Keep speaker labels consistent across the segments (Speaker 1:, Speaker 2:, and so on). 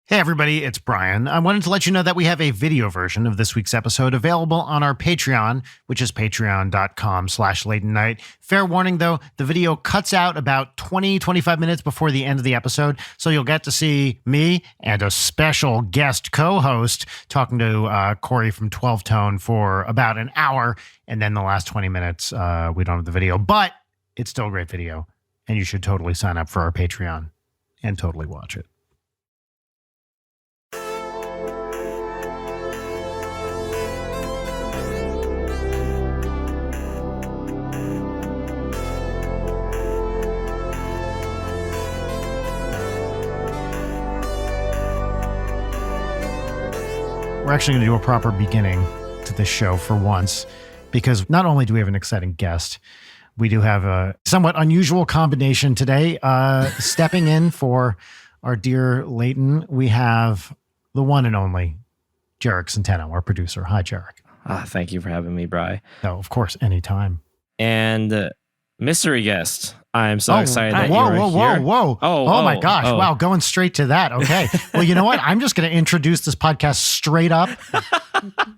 Speaker 1: Hey everybody, it's Brian. I wanted to let you know that we have a video version of this week's episode available on our Patreon, which is patreon.com/late night. Fair warning though, the video cuts out about 20-25 minutes before the end of the episode, so you'll get to see me and a special guest co-host talking to Corey from 12 Tone for about an hour, and then the last 20 minutes we don't have the video, but it's still a great video, and you should totally sign up for our Patreon and totally watch it. We're actually going to do a proper beginning to this show for once, because not only do we have an exciting guest, we do have a somewhat unusual combination today. Stepping in for our dear Leighton, we have the one and only Jarek Centeno, our producer. Hi, Jarek.
Speaker 2: Thank you for having me, Bri.
Speaker 1: Oh, of course, anytime.
Speaker 2: And mystery guest. I'm so excited that
Speaker 1: whoa,
Speaker 2: you're here.
Speaker 1: Whoa. Oh my gosh. Wow, going straight to that. Okay. Well, you know what? I'm just going to introduce this podcast straight up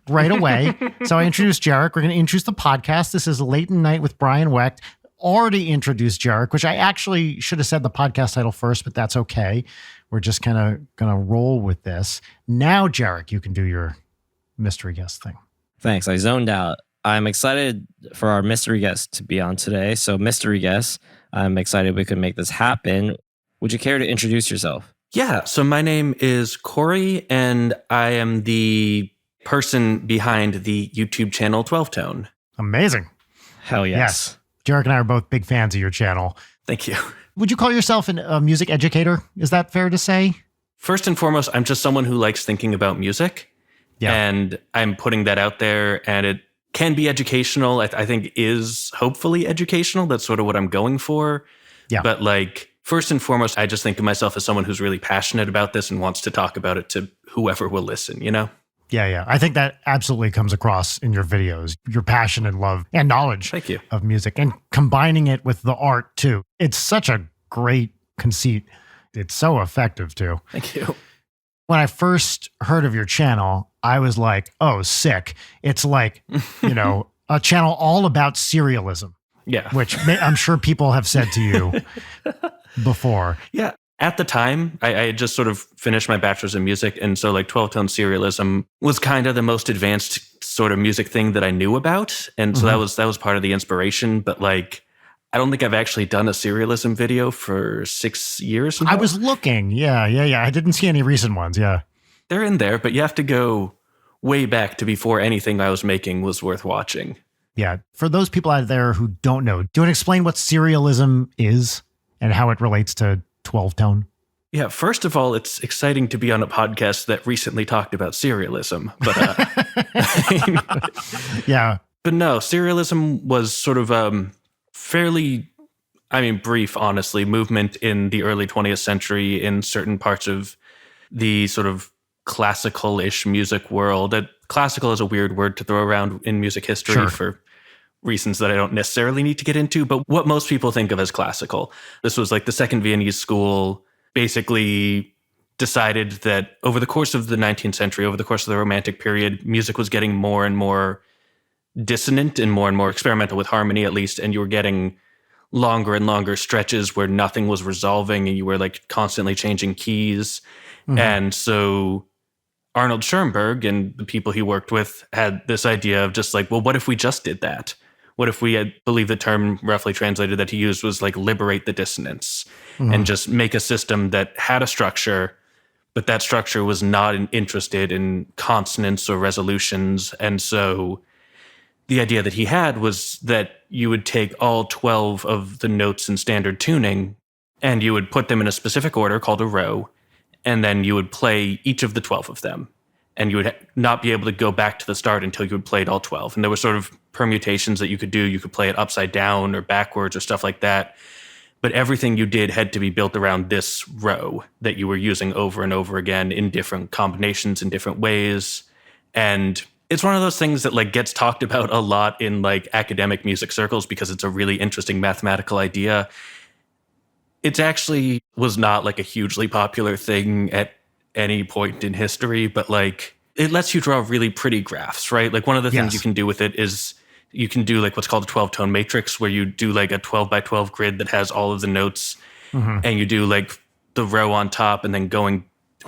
Speaker 1: right away. So I introduced Jarek. We're going to introduce the podcast. This is Late Night with Brian Wecht. Already introduced Jarek, which I actually should have said the podcast title first, but that's okay. We're just kind of going to roll with this. Now, Jarek, you can do your mystery guest thing.
Speaker 2: Thanks. I zoned out. I'm excited for our mystery guest to be on today. So mystery guest, I'm excited we could make this happen. Would you care to introduce yourself?
Speaker 3: Yeah, so my name is Corey, and I am the person behind the YouTube channel 12 Tone.
Speaker 1: Amazing.
Speaker 2: Hell yes.
Speaker 1: Jarek and I are both big fans of your channel.
Speaker 3: Thank you.
Speaker 1: Would you call yourself a music educator? Is that fair to say?
Speaker 3: First and foremost, I'm just someone who likes thinking about music. Yeah. And I'm putting that out there, and it can be educational. I think is hopefully educational. That's sort of what I'm going for. Yeah. But like, first and foremost, I just think of myself as someone who's really passionate about this and wants to talk about it to whoever will listen, you know?
Speaker 1: Yeah. I think that absolutely comes across in your videos, your passion and love and knowledge
Speaker 3: Thank you.
Speaker 1: of music, and combining it with the art too. It's such a great conceit. It's so effective too.
Speaker 3: Thank you.
Speaker 1: When I first heard of your channel, I was like, oh, sick. It's like, a channel all about serialism.
Speaker 3: Yeah.
Speaker 1: Which I'm sure people have said to you before.
Speaker 3: Yeah. At the time, I had just sort of finished my bachelor's in music. And so like 12 Tone serialism was kind of the most advanced sort of music thing that I knew about. And so that was part of the inspiration. But like, I don't think I've actually done a serialism video for 6 years now.
Speaker 1: I was looking. Yeah. I didn't see any recent ones. Yeah.
Speaker 3: They're in there, but you have to go way back to before anything I was making was worth watching.
Speaker 1: Yeah. For those people out there who don't know, do you want to explain what serialism is and how it relates to 12 Tone?
Speaker 3: Yeah. First of all, it's exciting to be on a podcast that recently talked about serialism. But
Speaker 1: yeah.
Speaker 3: But no, serialism was sort of fairly, brief, honestly, movement in the early 20th century in certain parts of the sort of classical-ish music world. Classical is a weird word to throw around in music history for reasons that I don't necessarily need to get into, but what most people think of as classical. This was like the Second Viennese School basically decided that over the course of the 19th century, over the course of the Romantic period, music was getting more and more dissonant and more experimental with harmony, at least, and you were getting longer and longer stretches where nothing was resolving and you were like constantly changing keys. And so Arnold Schoenberg and the people he worked with had this idea of just like, well, what if we just did that? What if we had, believe the term roughly translated that he used was like liberate the dissonance and just make a system that had a structure, but that structure was not interested in consonants or resolutions. And so the idea that he had was that you would take all 12 of the notes in standard tuning and you would put them in a specific order called a row, and then you would play each of the 12 of them. And you would not be able to go back to the start until you had played all 12. And there were sort of permutations that you could do. You could play it upside down or backwards or stuff like that. But everything you did had to be built around this row that you were using over and over again in different combinations in different ways. And it's one of those things that like gets talked about a lot in like academic music circles because it's a really interesting mathematical idea. It actually was not like a hugely popular thing at any point in history, but like it lets you draw really pretty graphs, right? Like one of the things you can do with it is you can do like what's called a 12-tone matrix, where you do like a 12 by 12 grid that has all of the notes, and you do like the row on top and then going,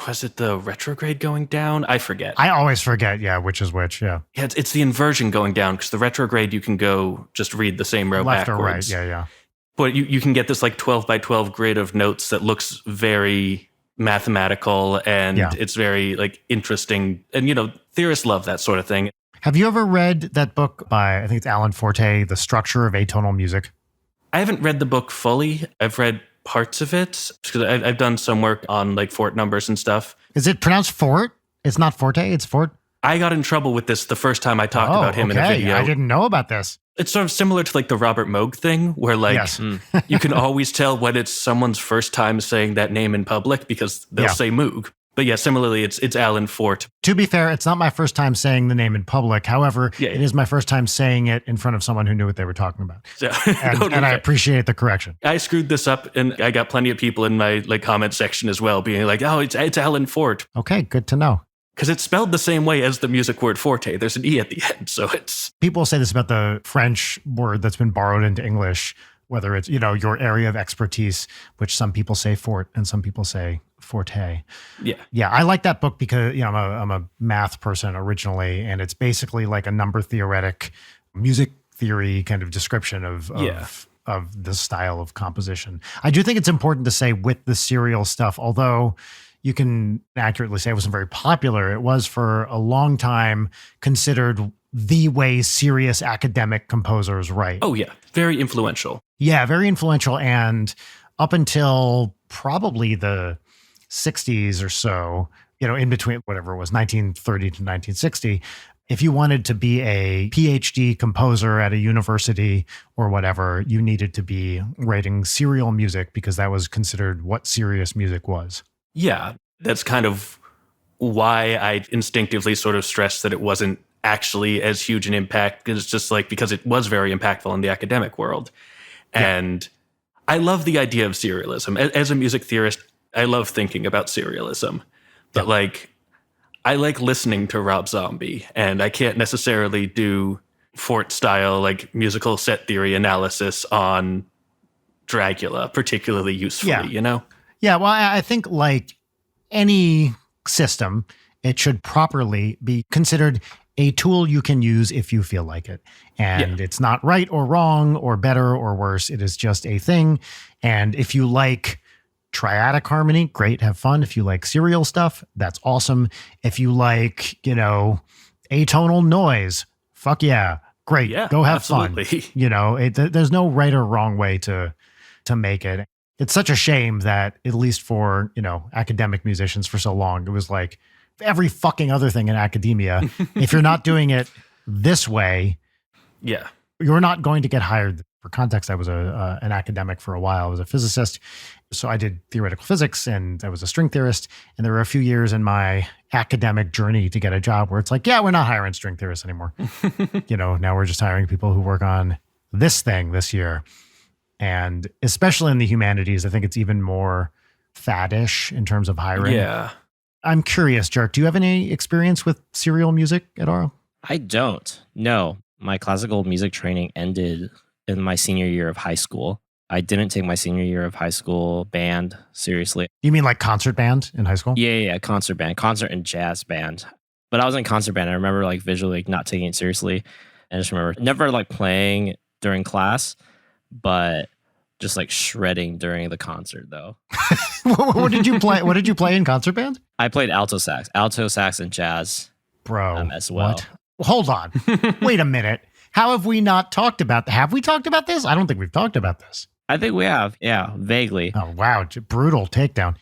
Speaker 3: was it the retrograde going down? I forget.
Speaker 1: I always forget, which is which,
Speaker 3: Yeah, it's the inversion going down, because the retrograde you can go just read the same row
Speaker 1: left
Speaker 3: backwards.
Speaker 1: or right, yeah.
Speaker 3: But you can get this like 12 by 12 grid of notes that looks very mathematical, and it's very like interesting. And, you know, theorists love that sort of thing.
Speaker 1: Have you ever read that book by, I think it's Alan Forte, The Structure of Atonal Music?
Speaker 3: I haven't read the book fully. I've read parts of it because I've done some work on like fort numbers and stuff.
Speaker 1: Is it pronounced Fort? It's not Forte, it's Fort?
Speaker 3: I got in trouble with this the first time I talked about him in a video.
Speaker 1: I didn't know about this.
Speaker 3: It's sort of similar to like the Robert Moog thing, where like you can always tell when it's someone's first time saying that name in public because they'll say Moog. But yeah, similarly, it's Alan Fort.
Speaker 1: To be fair, it's not my first time saying the name in public. However, it is my first time saying it in front of someone who knew what they were talking about.
Speaker 3: So,
Speaker 1: and I appreciate the correction.
Speaker 3: I screwed this up, and I got plenty of people in my like comment section as well being like, "Oh, it's Alan Fort."
Speaker 1: Okay, good to know.
Speaker 3: Because it's spelled the same way as the music word forte. There's an E at the end, so it's...
Speaker 1: People say this about the French word that's been borrowed into English, whether it's, you know, your area of expertise, which some people say fort and some people say forte. Yeah, I like that book because, you know, I'm a math person originally, and it's basically like a number theoretic music theory kind of description of the style of composition. I do think it's important to say with the serial stuff, although you can accurately say it wasn't very popular, it was for a long time considered the way serious academic composers write.
Speaker 3: Oh yeah, very influential.
Speaker 1: Yeah, very influential. And up until probably the 60s or so, you know, in between whatever it was, 1930 to 1960, if you wanted to be a PhD composer at a university or whatever, you needed to be writing serial music because that was considered what serious music was.
Speaker 3: Yeah, that's kind of why I instinctively sort of stressed that it wasn't actually as huge an impact. It's just like, because it was very impactful in the academic world. And I love the idea of serialism. As a music theorist, I love thinking about serialism. But like, I like listening to Rob Zombie, and I can't necessarily do Fort style, like musical set theory analysis on Dracula particularly usefully, you know?
Speaker 1: Yeah, well, I think like any system, it should properly be considered a tool you can use if you feel like it. And it's not right or wrong or better or worse. It is just a thing. And if you like triadic harmony, great, have fun. If you like serial stuff, that's awesome. If you like, you know, atonal noise, fuck yeah, great, go have fun. You know, there's no right or wrong way to make it. It's such a shame that, at least for, you know, academic musicians for so long, it was like every fucking other thing in academia. If you're not doing it this way, you're not going to get hired. For context, I was an academic for a while. I was a physicist. So I did theoretical physics, and I was a string theorist. And there were a few years in my academic journey to get a job where it's like, yeah, we're not hiring string theorists anymore. You know, now we're just hiring people who work on this thing this year. And especially in the humanities, I think it's even more faddish in terms of hiring.
Speaker 3: Yeah.
Speaker 1: I'm curious, Jark, do you have any experience with serial music at all?
Speaker 2: I don't. No. My classical music training ended in my senior year of high school. I didn't take my senior year of high school band seriously.
Speaker 1: You mean like concert band in high school?
Speaker 2: Yeah, concert band, concert and jazz band. But I was in concert band. I remember like visually like, not taking it seriously. I just remember never like playing during class, but just like shredding during the concert though.
Speaker 1: What did you play? What did you play in concert band?
Speaker 2: I played alto sax and jazz.
Speaker 1: Bro,
Speaker 2: as well.
Speaker 1: What? Hold on. Wait a minute. How have we not talked about that? Have we talked about this? I don't think we've talked about this.
Speaker 2: I think we have. Yeah, vaguely.
Speaker 1: Oh, wow. Brutal takedown.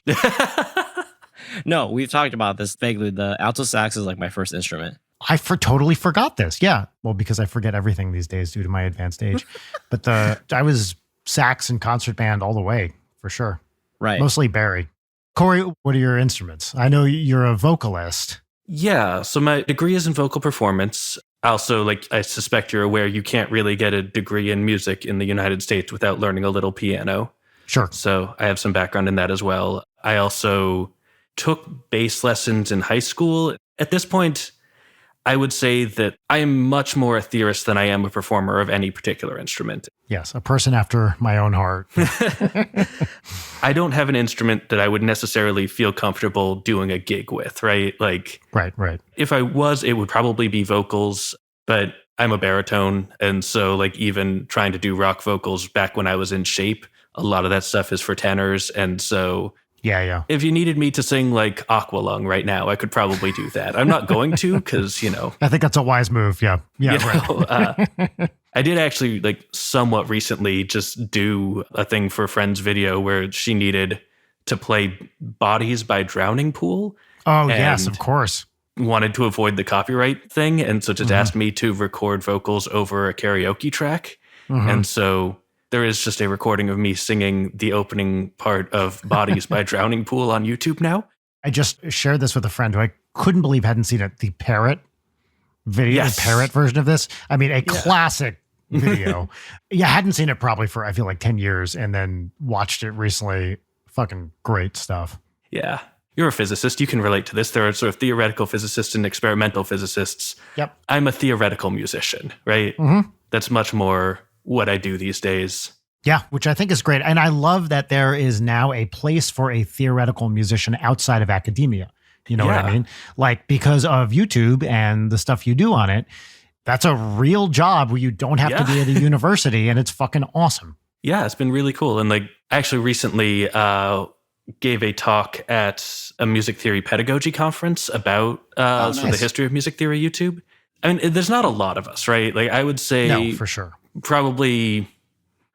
Speaker 2: No, we've talked about this vaguely. The alto sax is like my first instrument.
Speaker 1: I totally forgot this. Yeah. Well, because I forget everything these days due to my advanced age. But I was sax and concert band all the way, for sure.
Speaker 2: Right.
Speaker 1: Mostly Barry. Corey, what are your instruments? I know you're a vocalist.
Speaker 3: Yeah. So my degree is in vocal performance. Also, like I suspect you're aware, you can't really get a degree in music in the United States without learning a little piano.
Speaker 1: Sure.
Speaker 3: So I have some background in that as well. I also took bass lessons in high school. At this point, I would say that I am much more a theorist than I am a performer of any particular instrument.
Speaker 1: Yes, a person after my own heart.
Speaker 3: I don't have an instrument that I would necessarily feel comfortable doing a gig with, right? Like,
Speaker 1: Right.
Speaker 3: if I was, it would probably be vocals, but I'm a baritone. And so, like, even trying to do rock vocals back when I was in shape, a lot of that stuff is for tenors. And so,
Speaker 1: Yeah.
Speaker 3: if you needed me to sing like Aqualung right now, I could probably do that. I'm not going to because,
Speaker 1: I think that's a wise move. Yeah. Right.
Speaker 3: I did actually like somewhat recently just do a thing for a friend's video where she needed to play Bodies by Drowning Pool.
Speaker 1: Oh, yes, of course.
Speaker 3: Wanted to avoid the copyright thing. And so just asked me to record vocals over a karaoke track. And so there is just a recording of me singing the opening part of Bodies by Drowning Pool on YouTube now.
Speaker 1: I just shared this with a friend who I couldn't believe hadn't seen it. The Parrot video,
Speaker 3: Yes.
Speaker 1: the Parrot version of this. I mean, a classic video. I hadn't seen it probably for, I feel like 10 years and then watched it recently. Fucking great stuff.
Speaker 3: Yeah. You're a physicist. You can relate to this. There are sort of theoretical physicists and experimental physicists.
Speaker 1: Yep.
Speaker 3: I'm a theoretical musician, right? That's much more what I do these days.
Speaker 1: Yeah, which I think is great. And I love that there is now a place for a theoretical musician outside of academia. You know what I mean? Like, because of YouTube and the stuff you do on it, that's a real job where you don't have to be at a university, and it's fucking awesome.
Speaker 3: Yeah, it's been really cool. And like, actually recently gave a talk at a music theory pedagogy conference about sort of the history of music theory YouTube. I mean, there's not a lot of us, right? Like, I would say
Speaker 1: No, for sure.
Speaker 3: Probably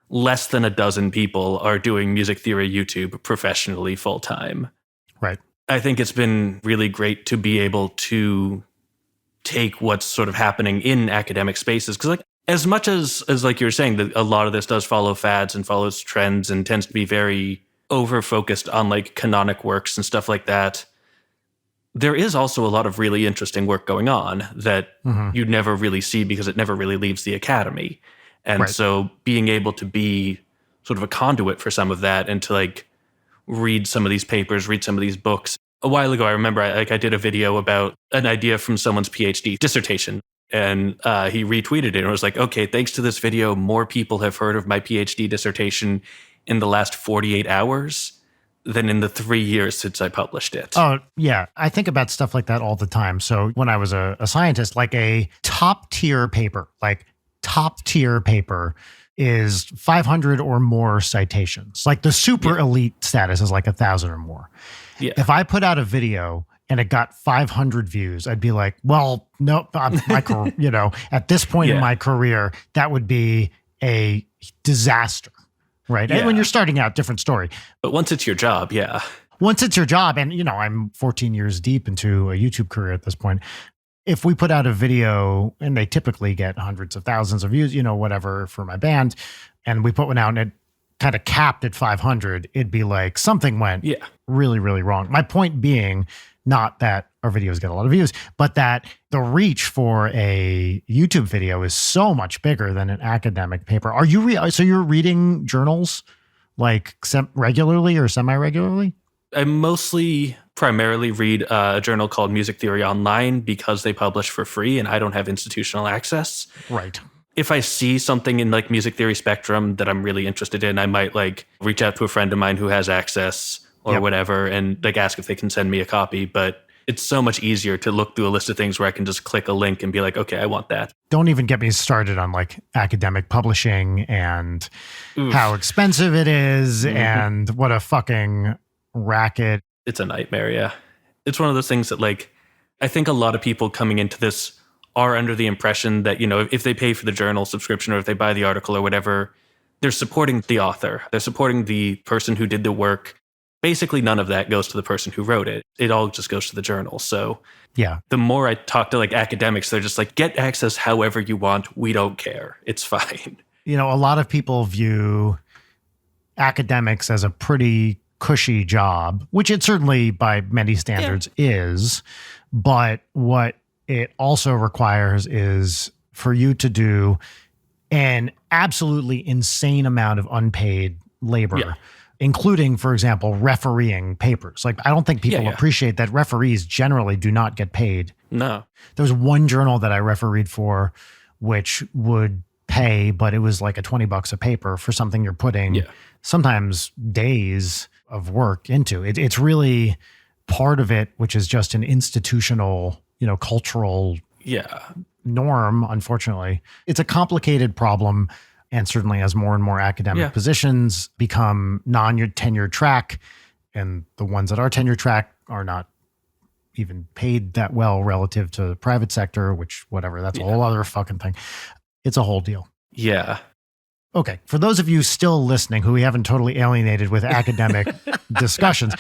Speaker 3: less than a dozen people are doing music theory YouTube professionally full time.
Speaker 1: Right.
Speaker 3: I think it's been really great to be able to take what's sort of happening in academic spaces. Because like, as much as like you were saying, that a lot of this does follow fads and follows trends and tends to be very over focused on like canonic works and stuff like that, there is also a lot of really interesting work going on that you'd never really see because it never really leaves the academy. And so being able to be sort of a conduit for some of that and to like read some of these papers, read some of these books. A while ago, I remember I did a video about an idea from someone's PhD dissertation, and he retweeted it and was like, okay, thanks to this video, more people have heard of my PhD dissertation in the last 48 hours than in the 3 years since I published it.
Speaker 1: Oh, yeah. I think about stuff like that all the time. So when I was a scientist, like a top tier paper is 500 or more citations. Like the super elite status is like 1,000 or more.
Speaker 3: Yeah.
Speaker 1: If I put out a video and it got 500 views, I'd be like, well, no, at this point in my career, that would be a disaster, right? And when you're starting out, different story.
Speaker 3: But once it's your job,
Speaker 1: Once it's your job, and I'm 14 years deep into a YouTube career at this point, if we put out a video and they typically get hundreds of thousands of views, whatever for my band, and we put one out and it kind of capped at 500, it'd be like something went really, really wrong. My point being not that our videos get a lot of views, but that the reach for a YouTube video is so much bigger than an academic paper. Are you so you're reading journals like regularly or semi-regularly?
Speaker 3: I primarily read a journal called Music Theory Online because they publish for free and I don't have institutional access.
Speaker 1: Right.
Speaker 3: If I see something in like Music Theory Spectrum that I'm really interested in, I might like reach out to a friend of mine who has access or whatever and like ask if they can send me a copy. But it's so much easier to look through a list of things where I can just click a link and be like, okay, I want that.
Speaker 1: Don't even get me started on like academic publishing and how expensive it is and what a fucking racket.
Speaker 3: It's a nightmare, yeah. It's one of those things that like, I think a lot of people coming into this are under the impression that, if they pay for the journal subscription or if they buy the article or whatever, they're supporting the author. They're supporting the person who did the work. Basically, none of that goes to the person who wrote it. It all just goes to the journal. So the more I talk to like academics, they're just like, get access however you want. We don't care. It's fine.
Speaker 1: A lot of people view academics as a pretty cushy job, which it certainly by many standards is. But what it also requires is for you to do an absolutely insane amount of unpaid labor including, for example, refereeing papers. Like, I don't think people appreciate that referees generally do not get paid.
Speaker 3: No.
Speaker 1: There was one journal that I refereed for, which would pay, but it was like a $20 a paper for something you're putting sometimes days of work into. It's really part of it, which is just an institutional, cultural norm, unfortunately. It's a complicated problem. And certainly as more and more academic positions become non-tenure track, and the ones that are tenure track are not even paid that well relative to the private sector, which whatever, that's a whole other fucking thing. It's a whole deal.
Speaker 3: Yeah.
Speaker 1: Okay. For those of you still listening who we haven't totally alienated with academic discussions,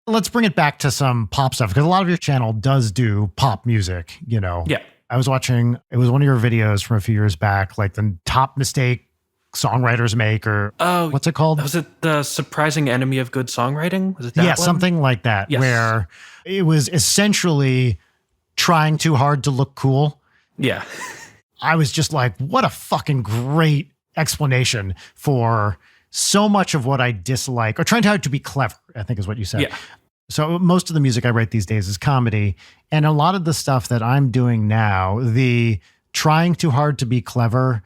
Speaker 1: let's bring it back to some pop stuff, because a lot of your channel does do pop music, Yeah. I was watching, it was one of your videos from a few years back, like the top mistake songwriters make, or what's it called?
Speaker 3: Was it the surprising enemy of good songwriting? Was it that one?
Speaker 1: Something like that, where it was essentially trying too hard to look cool.
Speaker 3: Yeah.
Speaker 1: I was just like, what a fucking great explanation for so much of what I dislike, or trying hard to be clever, I think is what you said.
Speaker 3: Yeah.
Speaker 1: So most of the music I write these days is comedy. And a lot of the stuff that I'm doing now, the trying too hard to be clever,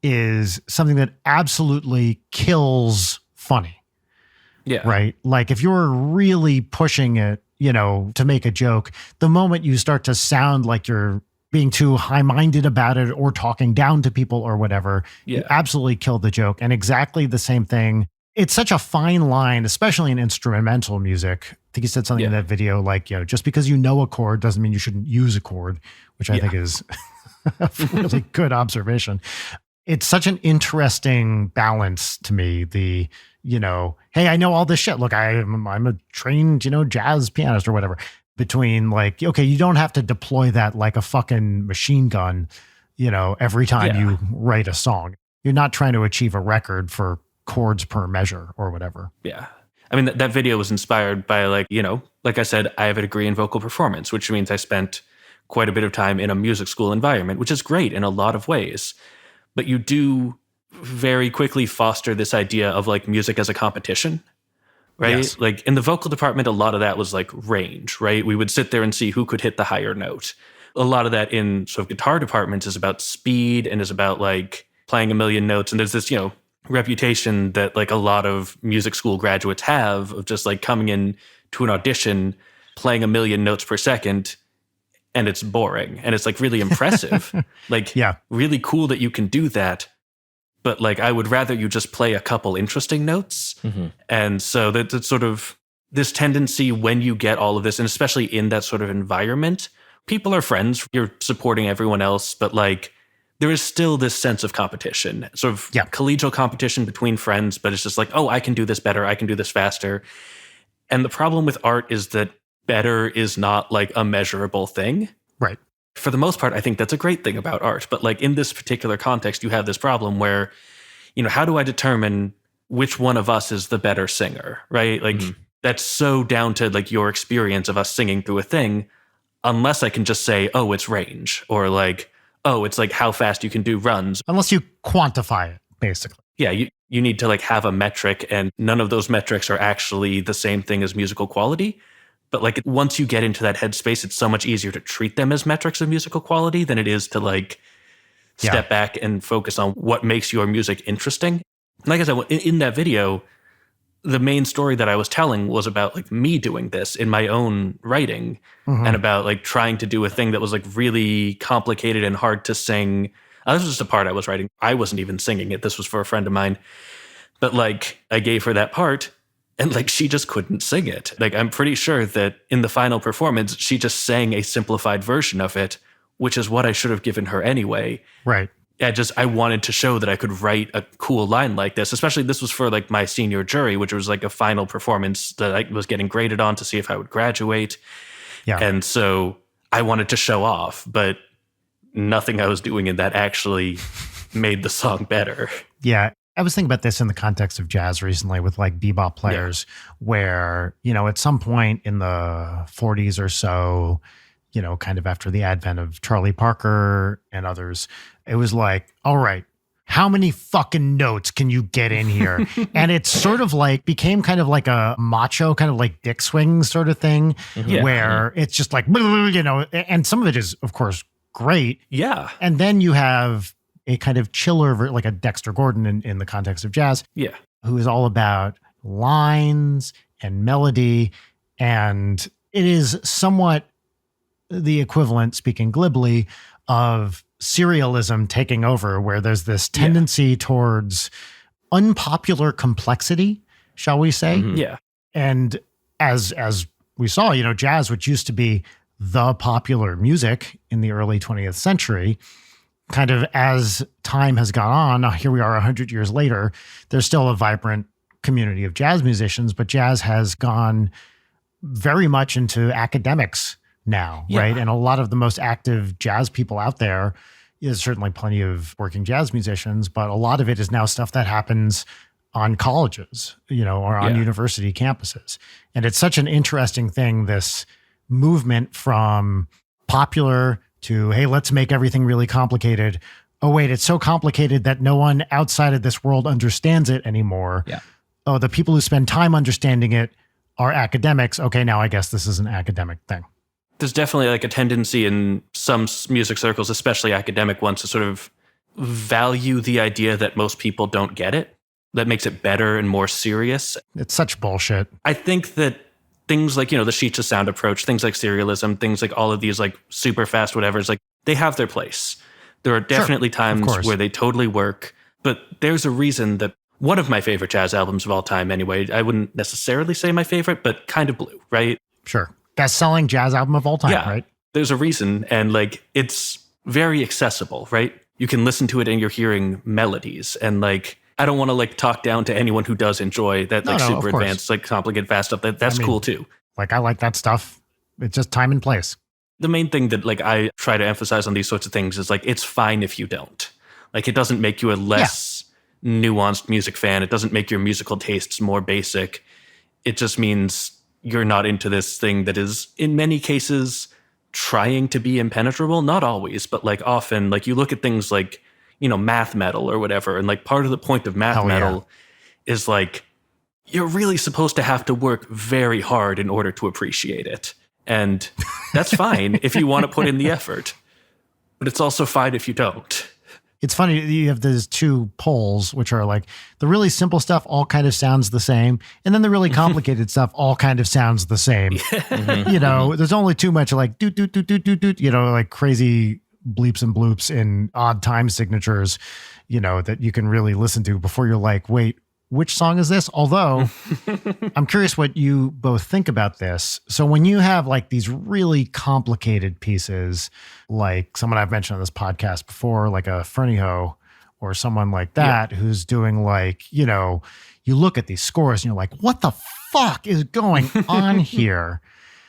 Speaker 1: is something that absolutely kills funny.
Speaker 3: Yeah.
Speaker 1: Right? Like if you're really pushing it, to make a joke, the moment you start to sound like you're being too high-minded about it or talking down to people or whatever, you absolutely kill the joke. And exactly the same thing. It's such a fine line, especially in instrumental music. I think you said something in that video, like, just because you know a chord doesn't mean you shouldn't use a chord, which I think is a really good observation. It's such an interesting balance to me. The, hey, I know all this shit. Look, I'm a trained, jazz pianist or whatever. Between like, okay, you don't have to deploy that like a fucking machine gun, every time you write a song. You're not trying to achieve a record for chords per measure or whatever.
Speaker 3: Yeah. I mean, that video was inspired by like I said, I have a degree in vocal performance, which means I spent quite a bit of time in a music school environment, which is great in a lot of ways. But you do very quickly foster this idea of like music as a competition, right?
Speaker 1: Yes.
Speaker 3: Like in the vocal department, a lot of that was like range, right? We would sit there and see who could hit the higher note. A lot of that in sort of guitar departments is about speed and is about like playing a million notes. And there's this, reputation that like a lot of music school graduates have of just like coming in to an audition, playing a million notes per second, and it's boring. And it's like really impressive. Like, really cool that you can do that. But like, I would rather you just play a couple interesting notes. Mm-hmm. And so that's sort of this tendency when you get all of this, and especially in that sort of environment, people are friends, you're supporting everyone else, but like, there is still this sense of competition, sort of collegial competition between friends, but it's just like, oh, I can do this better, I can do this faster. And the problem with art is that better is not like a measurable thing.
Speaker 1: Right.
Speaker 3: For the most part, I think that's a great thing about art. But like in this particular context, you have this problem where, how do I determine which one of us is the better singer, right? Like that's so down to like your experience of us singing through a thing, unless I can just say, oh, it's range, or like, oh, it's like how fast you can do runs.
Speaker 1: Unless you quantify it, basically.
Speaker 3: Yeah, you need to like have a metric, and none of those metrics are actually the same thing as musical quality. But like once you get into that headspace, it's so much easier to treat them as metrics of musical quality than it is to like step back and focus on what makes your music interesting. Like I said, in that video, the main story that I was telling was about like me doing this in my own writing and about like trying to do a thing that was like really complicated and hard to sing. This was just a part I was writing. I wasn't even singing it. This was for a friend of mine. But like I gave her that part and like she just couldn't sing it. Like I'm pretty sure that in the final performance, she just sang a simplified version of it, which is what I should have given her anyway.
Speaker 1: Right.
Speaker 3: I wanted to show that I could write a cool line like this, especially this was for like my senior jury, which was like a final performance that I was getting graded on to see if I would graduate. Yeah. And so I wanted to show off, but nothing I was doing in that actually made the song better.
Speaker 1: Yeah. I was thinking about this in the context of jazz recently with like bebop players where, at some point in the 40s or so, kind of after the advent of Charlie Parker and others, it was like, all right, how many fucking notes can you get in here? And it's sort of like became kind of like a macho, kind of like dick swing sort of thing, where it's just like, and some of it is, of course, great.
Speaker 3: Yeah.
Speaker 1: And then you have a kind of chiller, like a Dexter Gordon in the context of jazz, who is all about lines and melody. And it is somewhat the equivalent, speaking glibly, of serialism taking over, where there's this tendency towards unpopular complexity, shall we say?
Speaker 3: Yeah.
Speaker 1: And as we saw, jazz, which used to be the popular music in the early 20th century, kind of as time has gone on, here we are 100 years later, there's still a vibrant community of jazz musicians, but jazz has gone very much into academics now, right? And a lot of the most active jazz people out there is certainly plenty of working jazz musicians, but a lot of it is now stuff that happens on colleges, or on university campuses. And it's such an interesting thing, this movement from popular to, hey, let's make everything really complicated. Oh, wait, it's so complicated that no one outside of this world understands it anymore.
Speaker 2: Yeah.
Speaker 1: Oh, the people who spend time understanding it are academics. Okay, now I guess this is an academic thing.
Speaker 3: There's definitely like a tendency in some music circles, especially academic ones, to sort of value the idea that most people don't get it. That makes it better and more serious.
Speaker 1: It's such bullshit.
Speaker 3: I think that things like, the sheets of sound approach, things like serialism, things like all of these like super fast whatevers, like they have their place. There are definitely times where they totally work, but there's a reason that one of my favorite jazz albums of all time anyway, I wouldn't necessarily say my favorite, but Kind of Blue, right?
Speaker 1: Sure. Best-selling jazz album of all time, right?
Speaker 3: There's a reason, and like it's very accessible, right? You can listen to it and you're hearing melodies, and like I don't want to like talk down to anyone who does enjoy that like super advanced, like complicated, fast stuff. That's cool too.
Speaker 1: Like I like that stuff. It's just time and place.
Speaker 3: The main thing that like I try to emphasize on these sorts of things is like it's fine if you don't. Like it doesn't make you a less nuanced music fan. It doesn't make your musical tastes more basic. It just means you're not into this thing that is in many cases trying to be impenetrable. Not always, but like often, like you look at things like, math metal or whatever. And like part of the point of math metal is like, you're really supposed to have to work very hard in order to appreciate it. And that's fine if you want to put in the effort, but it's also fine if you don't.
Speaker 1: It's funny, you have those two poles, which are like the really simple stuff all kind of sounds the same. And then the really complicated stuff all kind of sounds the same. There's only too much like doot, doot, doot, doot, doot, doot, like crazy bleeps and bloops in odd time signatures, that you can really listen to before you're like, wait, which song is this? Although I'm curious what you both think about this. So when you have like these really complicated pieces, like someone I've mentioned on this podcast before, like a Fernieho or someone like that, who's doing like, you look at these scores and you're like, what the fuck is going on here?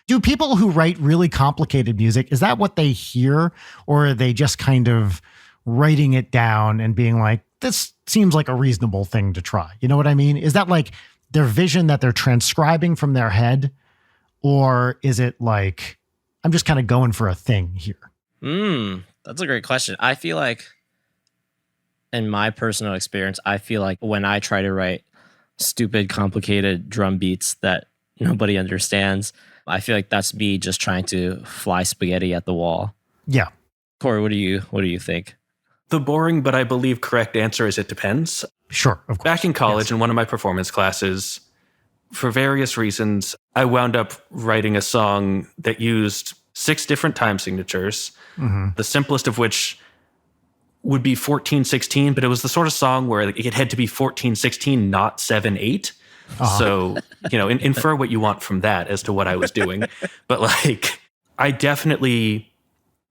Speaker 1: Do people who write really complicated music, is that what they hear? Or are they just kind of writing it down and being like, this seems like a reasonable thing to try? You know what I mean? Is that like their vision that they're transcribing from their head? Or is it like, I'm just kind of going for a thing here?
Speaker 2: That's a great question. I feel like, in my personal experience, I feel like when I try to write stupid, complicated drum beats that nobody understands, I feel like that's me just trying to fly spaghetti at the wall.
Speaker 1: Yeah.
Speaker 2: Corey, what do you think?
Speaker 3: The boring but I believe correct answer is it depends.
Speaker 1: Sure, of course.
Speaker 3: Back in college, in one of my performance classes, for various reasons, I wound up writing a song that used 6 different time signatures, the simplest of which would be 14/16, but it was the sort of song where it had to be 14/16, not 7/8. So, infer what you want from that as to what I was doing. But like, I definitely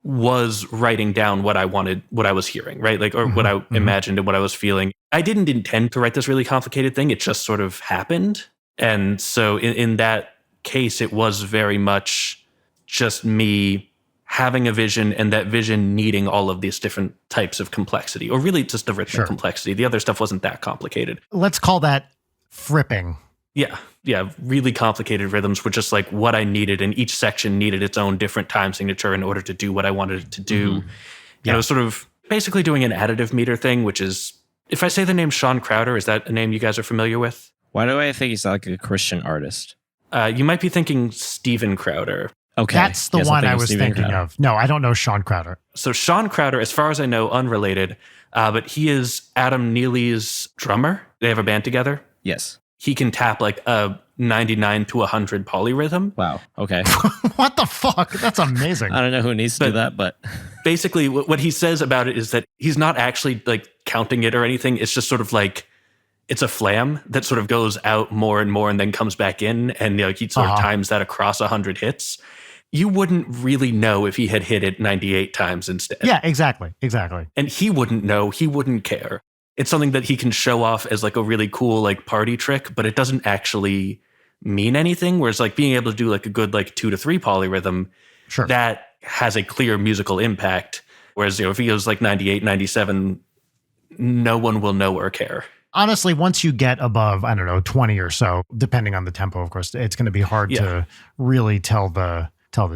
Speaker 3: was writing down what I wanted, what I was hearing, right? Like, or what I imagined and what I was feeling. I didn't intend to write this really complicated thing. It just sort of happened. And so in that case, it was very much just me having a vision and that vision needing all of these different types of complexity, or really just the rhythmic complexity. The other stuff wasn't that complicated.
Speaker 1: Let's call that fripping.
Speaker 3: Yeah, really complicated rhythms were just like what I needed, and each section needed its own different time signature in order to do what I wanted it to do. And it was sort of basically doing an additive meter thing, which is If I say the name Sean Crowder, is that a name you guys are familiar with?
Speaker 2: Why do I think he's like a Christian artist?
Speaker 3: You might be thinking Steven Crowder.
Speaker 2: Okay.
Speaker 1: That's the
Speaker 2: Yes,
Speaker 1: one I was
Speaker 2: Steven
Speaker 1: thinking
Speaker 2: Crowder.
Speaker 1: of. No, I don't know Sean Crowder.
Speaker 3: So Sean Crowder, as far as I know, unrelated, but he is Adam Neely's drummer. They have a band together.
Speaker 2: Yes.
Speaker 3: He can tap like a 99 to 100 polyrhythm.
Speaker 2: Wow. Okay.
Speaker 1: What the fuck? That's amazing.
Speaker 2: I don't know who needs to do that, but
Speaker 3: Basically, what he says about it is that he's not actually like counting it or anything. It's just sort of like, it's a flam that sort of goes out more and more and then comes back in. And he sort of times that across 100 hits. You wouldn't really know if he had hit it 98 times instead.
Speaker 1: Yeah, exactly.
Speaker 3: And he wouldn't know. He wouldn't care. It's something that he can show off as like a really cool like party trick, but it doesn't actually mean anything. Whereas like being able to do like a good like 2 to 3 polyrhythm,
Speaker 1: Sure.
Speaker 3: that has a clear musical impact. Whereas if he goes like 98, 97, no one will know or care.
Speaker 1: Honestly, once you get above, I don't know, 20 or so, depending on the tempo, of course, it's going to be hard to really tell the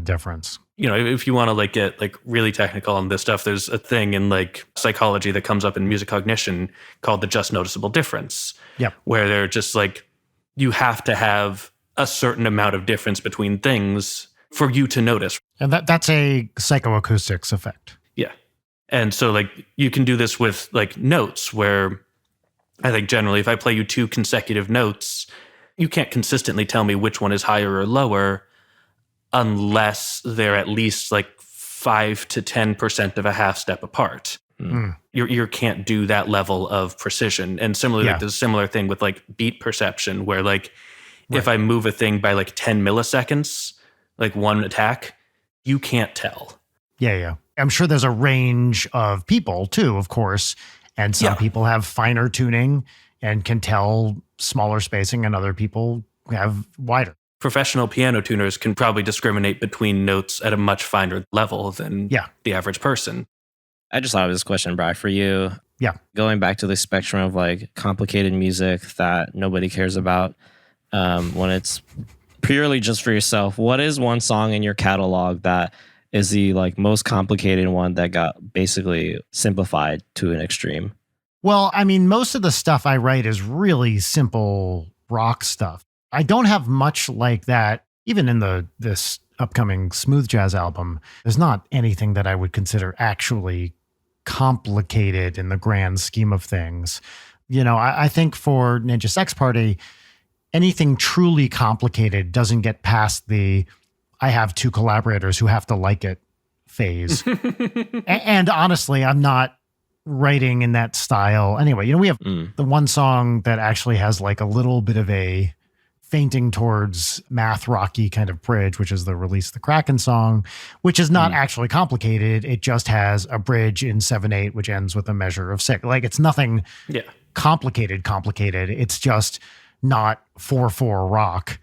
Speaker 1: difference.
Speaker 3: If you want to like get like really technical on this stuff, there's a thing in like psychology that comes up in music cognition called the just noticeable difference.
Speaker 1: Yep.
Speaker 3: Where they're just like, you have to have a certain amount of difference between things for you to notice.
Speaker 1: And that's a psychoacoustics effect.
Speaker 3: Yeah. And so like you can do this with like notes where I think generally if I play you 2 consecutive notes, you can't consistently tell me which one is higher or lower unless they're at least like 5 to 10% of a half step apart. Your ear can't do that level of precision. And similarly, like there's a similar thing with like beat perception where like if I move a thing by like 10 milliseconds, like one attack, you can't tell.
Speaker 1: Yeah. I'm sure there's a range of people too, of course. And some people have finer tuning and can tell smaller spacing, and other people have wider.
Speaker 3: Professional piano tuners can probably discriminate between notes at a much finer level than the average person.
Speaker 2: I just thought of this question, Bri, for you.
Speaker 1: Yeah.
Speaker 2: Going back to the spectrum of like complicated music that nobody cares about, when it's purely just for yourself, what is one song in your catalog that is the like most complicated one that got basically simplified to an extreme?
Speaker 1: Well, I mean, most of the stuff I write is really simple rock stuff. I don't have much like that. Even in this upcoming smooth jazz album, there's not anything that I would consider actually complicated in the grand scheme of things. I think for Ninja Sex Party, anything truly complicated doesn't get past the I have 2 collaborators who have to like it phase. And honestly, I'm not writing in that style. Anyway, we have the one song that actually has like a little bit of a fainting towards math rocky kind of bridge, which is the Release the Kraken song, which is not actually complicated. It just has a bridge in 7/8, which ends with a measure of 6. Like it's nothing complicated. It's just not 4/4 rock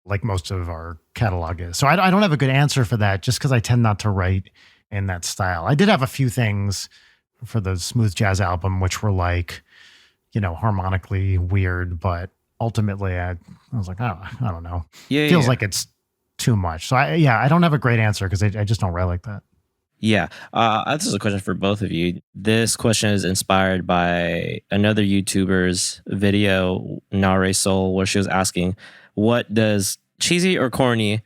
Speaker 1: like most of our catalog is. So I don't have a good answer for that, just because I tend not to write in that style. I did have a few things for the smooth jazz album, which were like, harmonically weird, but ultimately I was like, I don't know. It feels like it's too much. So I don't have a great answer because I just don't write like that.
Speaker 2: Yeah. This is a question for both of you. This question is inspired by another YouTuber's video, Nare Soul, where she was asking, what does cheesy or corny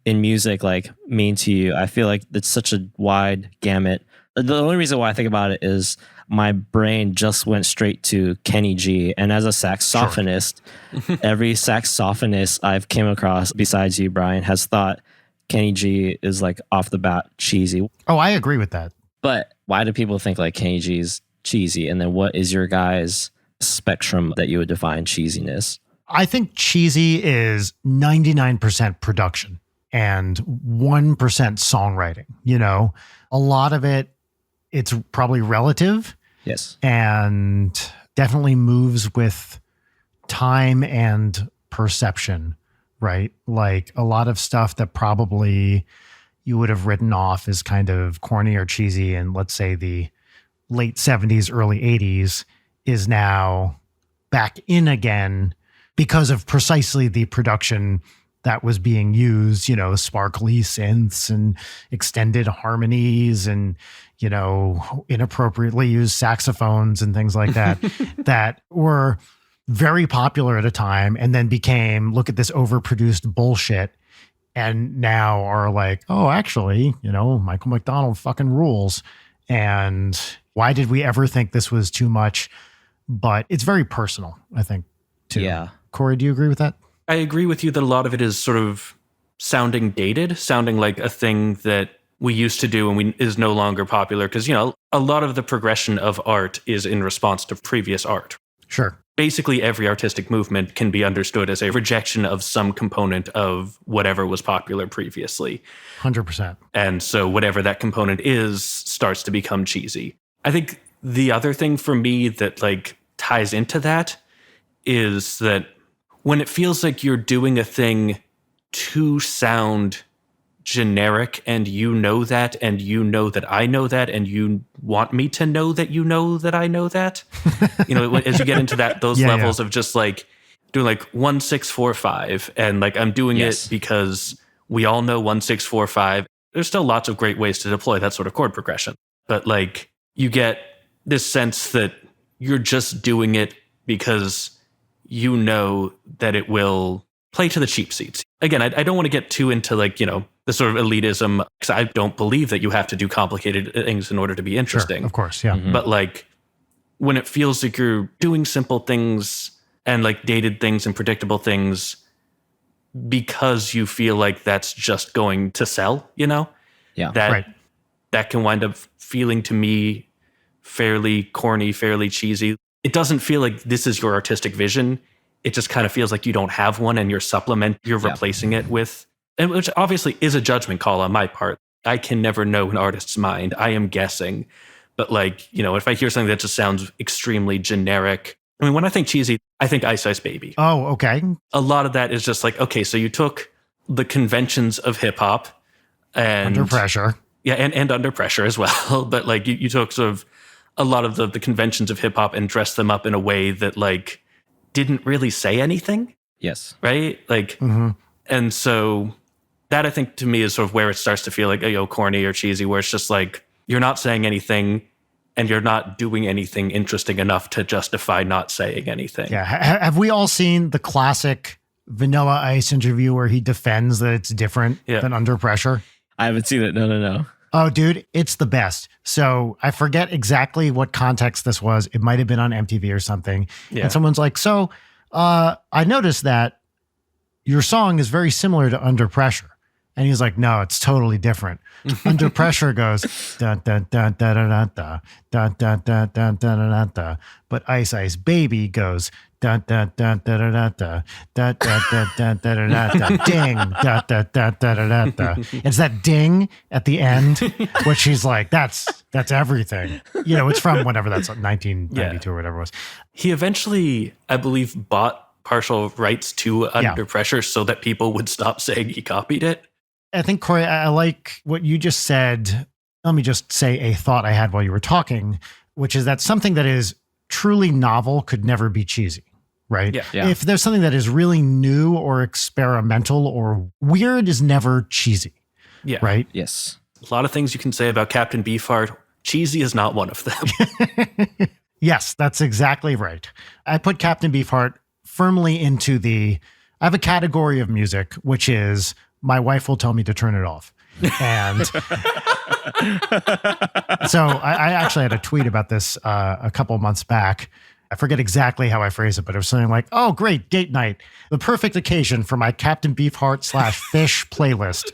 Speaker 2: in music like mean to you? I feel like it's such a wide gamut. The only reason why I think about it is my brain just went straight to Kenny G. And as a saxophonist, every saxophonist I've came across besides you, Brian, has thought Kenny G is like off the bat cheesy.
Speaker 1: Oh, I agree with that. But
Speaker 2: why do people think like Kenny G is cheesy? And then what is your guys' spectrum that you would define cheesiness?
Speaker 1: I think cheesy is 99% production and 1% songwriting. A lot of it's probably relative.
Speaker 2: Yes.
Speaker 1: And definitely moves with time and perception, right? Like a lot of stuff that probably you would have written off as kind of corny or cheesy in, let's say, the late 70s, early 80s is now back in again because of precisely the production that was being used, sparkly synths and extended harmonies and, inappropriately used saxophones and things like that, that were very popular at a time and then became, look at this overproduced bullshit. And now are like, oh, actually, Michael McDonald fucking rules. And why did we ever think this was too much? But it's very personal, I think, too.
Speaker 2: Yeah.
Speaker 1: Corey, do you agree with that?
Speaker 3: I agree with you that a lot of it is sort of sounding dated, sounding like a thing that we used to do and is no longer popular. Because, a lot of the progression of art is in response to previous art.
Speaker 1: Sure.
Speaker 3: Basically, every artistic movement can be understood as a rejection of some component of whatever was popular previously.
Speaker 1: 100%.
Speaker 3: And so whatever that component is starts to become cheesy. I think the other thing for me that ties into that is that when it feels like you're doing a thing to sound generic and that and that I know that and you want me to know that I know that, as you get into those levels of just doing 1645 and I'm doing it because we all know 1645. There's still lots of great ways to deploy that sort of chord progression, but you get this sense that you're just doing it because that it will play to the cheap seats. Again, I don't want to get too into the sort of elitism, because I don't believe that you have to do complicated things in order to be interesting.
Speaker 1: Sure, of course, yeah.
Speaker 3: Mm-hmm. But when it feels like you're doing simple things and dated things and predictable things because you feel like that's just going to sell, that can wind up feeling to me fairly corny, fairly cheesy. It doesn't feel like this is your artistic vision. It just kind of feels like you don't have one and you're replacing it with, and which obviously is a judgment call on my part. I can never know an artist's mind. I am guessing. But if I hear something that just sounds extremely generic, I mean, when I think cheesy, I think Ice Ice Baby.
Speaker 1: Oh, okay.
Speaker 3: A lot of that is just okay, so you took the conventions of hip hop and
Speaker 1: Under Pressure.
Speaker 3: Yeah, and Under Pressure as well. But you took sort of a lot of the conventions of hip hop and dressed them up in a way that didn't really say anything.
Speaker 2: Yes.
Speaker 3: Right? And so that I think to me is sort of where it starts to feel corny or cheesy, where it's just you're not saying anything and you're not doing anything interesting enough to justify not saying anything.
Speaker 1: Yeah. Have we all seen the classic Vanilla Ice interview where he defends that it's different than Under Pressure?
Speaker 2: I haven't seen it. No.
Speaker 1: Oh, dude, it's the best. So I forget exactly what context this was. It might have been on MTV or something. Yeah. And someone's like, so I noticed that your song is very similar to Under Pressure. And he's like, no, it's totally different. Under Pressure goes, da, da, da, da, da, da, da, da, da, da, da, da, da. But Ice Ice Baby goes, da, da, da, da, da, da, da, da, da, da, da, da, da, ding, da, da, da, da, da, da. It's that ding at the end, which he's like, that's everything. It's from whatever that's 1992 or whatever it was.
Speaker 3: He eventually, I believe, bought partial rights to Under Pressure so that people would stop saying he copied it.
Speaker 1: I think, Corey, I like what you just said. Let me just say a thought I had while you were talking, which is that something that is truly novel could never be cheesy, right?
Speaker 3: Yeah.
Speaker 1: If there's something that is really new or experimental or weird is never cheesy, right?
Speaker 2: Yes.
Speaker 3: A lot of things you can say about Captain Beefheart. Cheesy is not one of them.
Speaker 1: Yes, that's exactly right. I put Captain Beefheart firmly into I have a category of music, which is my wife will tell me to turn it off. And so I actually had a tweet about this a couple of months back. I forget exactly how I phrased it, but it was something like, oh, great, date night. The perfect occasion for my Captain Beefheart /fish playlist,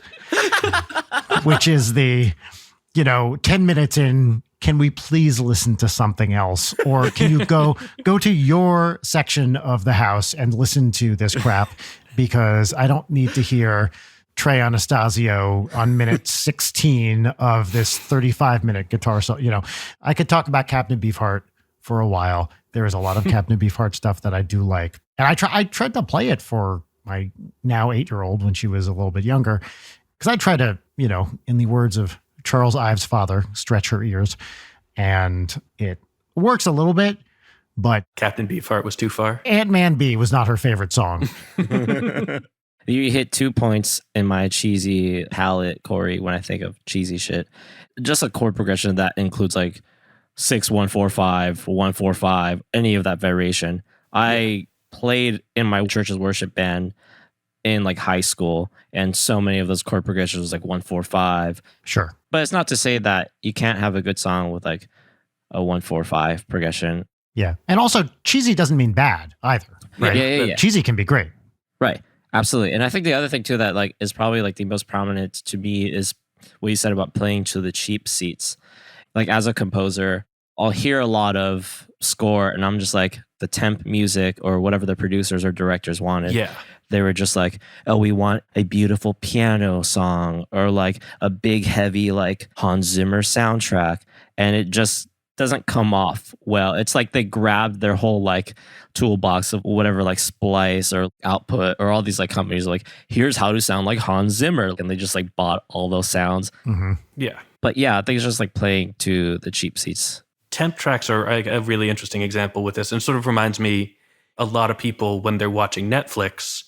Speaker 1: which is the, 10 minutes in, can we please listen to something else? Or can you go to your section of the house and listen to this crap? Because I don't need to hear Trey Anastasio on minute 16 of this 35-minute guitar solo. I could talk about Captain Beefheart for a while. There is a lot of Captain Beefheart stuff that I do like. And I tried to play it for my now 8-year-old when she was a little bit younger. Because I try to, in the words of Charles Ives' father, stretch her ears. And it works a little bit, but
Speaker 3: Captain Beefheart was too far.
Speaker 1: Ant-Man B was not her favorite song.
Speaker 2: You hit 2 points in my cheesy palette, Corey, when I think of cheesy shit. Just a chord progression that includes like 6 1 4 5 1 4 5, any of that variation. I played in my church's worship band in like high school, and so many of those chord progressions was like 1 4 5.
Speaker 1: Sure.
Speaker 2: But it's not to say that you can't have a good song with like a 1 4 5 progression.
Speaker 1: Yeah. And also, cheesy doesn't mean bad either. Right?
Speaker 2: Yeah.
Speaker 1: Cheesy can be great.
Speaker 2: Right. Absolutely. And I think the other thing too that like is probably like the most prominent to me is what you said about playing to the cheap seats. Like as a composer, I'll hear a lot of score and I'm just like the temp music or whatever the producers or directors wanted.
Speaker 3: Yeah.
Speaker 2: They were just like, oh, we want a beautiful piano song or like a big, heavy, like Hans Zimmer soundtrack. And it just doesn't come off well. It's like they grabbed their whole like toolbox of whatever, like Splice or Output or all these like companies like, here's how to sound like Hans Zimmer. And they just like bought all those sounds.
Speaker 1: Mm-hmm.
Speaker 3: Yeah.
Speaker 2: But yeah, I think it's just like playing to the cheap seats.
Speaker 3: Temp tracks are a really interesting example with this, and sort of reminds me a lot of people when they're watching Netflix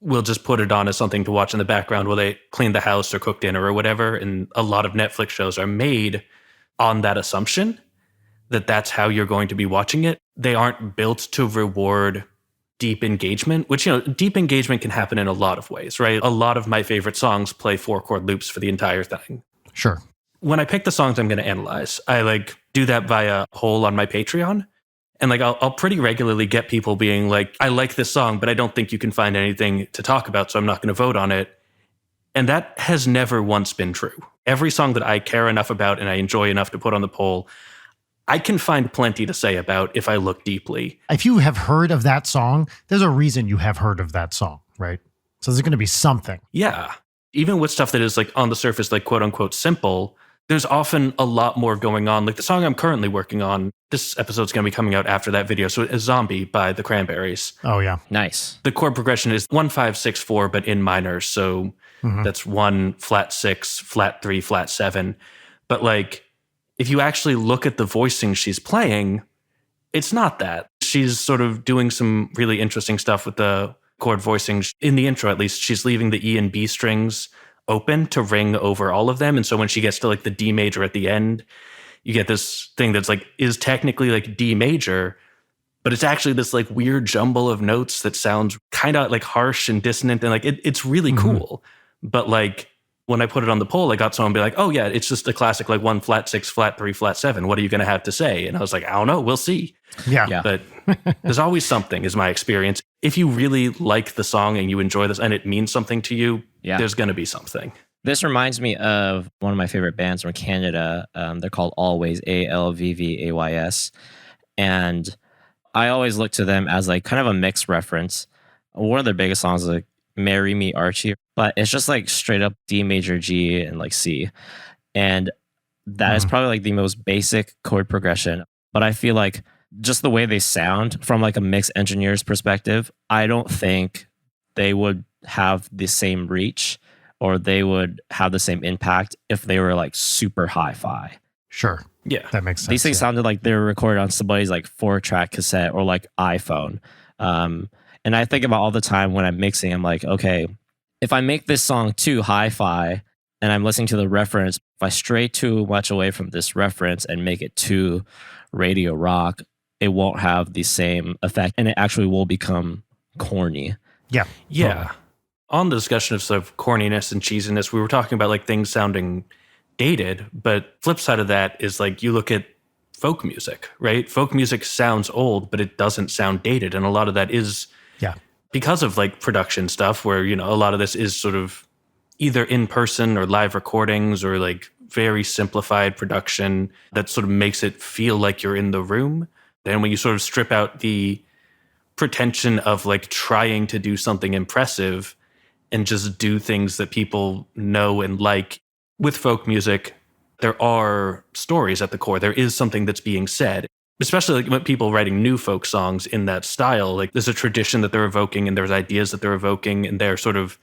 Speaker 3: will just put it on as something to watch in the background while they clean the house or cook dinner or whatever. And a lot of Netflix shows are made on that assumption that that's how you're going to be watching it. They aren't built to reward deep engagement, which, deep engagement can happen in a lot of ways, right? A lot of my favorite songs play 4-chord loops for the entire thing.
Speaker 1: Sure.
Speaker 3: When I pick the songs I'm going to analyze, I like do that via poll on my Patreon. And like I'll pretty regularly get people being like, I like this song, but I don't think you can find anything to talk about, so I'm not going to vote on it. And that has never once been true. Every song that I care enough about and I enjoy enough to put on the poll, I can find plenty to say about if I look deeply.
Speaker 1: If you have heard of that song, there's a reason you have heard of that song, right? So there's going to be something.
Speaker 3: Yeah. Even with stuff that is like on the surface, like quote unquote simple, there's often a lot more going on. Like the song I'm currently working on, this episode's going to be coming out after that video. So it's Zombie by the Cranberries.
Speaker 1: Oh, yeah.
Speaker 2: Nice.
Speaker 3: The chord progression is 1 5 6 4, but in minor. So that's 1 flat 6, flat 3, flat 7. But like, if you actually look at the voicing she's playing, it's not that. She's sort of doing some really interesting stuff with the chord voicing. In the intro, at least, she's leaving the E and B strings open to ring over all of them. And so when she gets to like the D major at the end, you get this thing that's like, is technically like D major, but it's actually this like weird jumble of notes that sounds kind of like harsh and dissonant. And like, it's really cool. But like, when I put it on the poll, I got someone be like, oh yeah, it's just a classic, like 1 flat 6, flat 3, flat 7. What are you going to have to say? And I was like, I don't know. We'll see.
Speaker 1: Yeah.
Speaker 3: But there's always something, is my experience. If you really like the song and you enjoy this and it means something to you, there's going to be something.
Speaker 2: This reminds me of one of my favorite bands from Canada. They're called Always, Alvvays. And I always look to them as like kind of a mixed reference. One of their biggest songs is like Marry Me Archie, but it's just like straight up D major, G, and like C. And that is probably like the most basic chord progression. But I feel like just the way they sound from like a mix engineer's perspective, I don't think they would have the same reach or they would have the same impact if they were like super hi-fi.
Speaker 1: Sure.
Speaker 3: Yeah.
Speaker 1: That makes sense.
Speaker 2: These things sounded like they were recorded on somebody's like 4-track cassette or like iPhone. And I think about all the time when I'm mixing, I'm like, okay, if I make this song too hi-fi and I'm listening to the reference, if I stray too much away from this reference and make it too radio rock, it won't have the same effect and it actually will become corny.
Speaker 1: Yeah.
Speaker 3: Yeah.
Speaker 1: Totally.
Speaker 3: On the discussion of sort of corniness and cheesiness, we were talking about like things sounding dated, but flip side of that is like you look at folk music, right? Folk music sounds old, but it doesn't sound dated. And a lot of that is because of like production stuff where, a lot of this is sort of either in person or live recordings or like very simplified production that sort of makes it feel like you're in the room. And when you sort of strip out the pretension of like trying to do something impressive and just do things that people know and like, with folk music, there are stories at the core. There is something that's being said. Especially like when people writing new folk songs in that style, like there's a tradition that they're evoking and there's ideas that they're evoking and they're sort of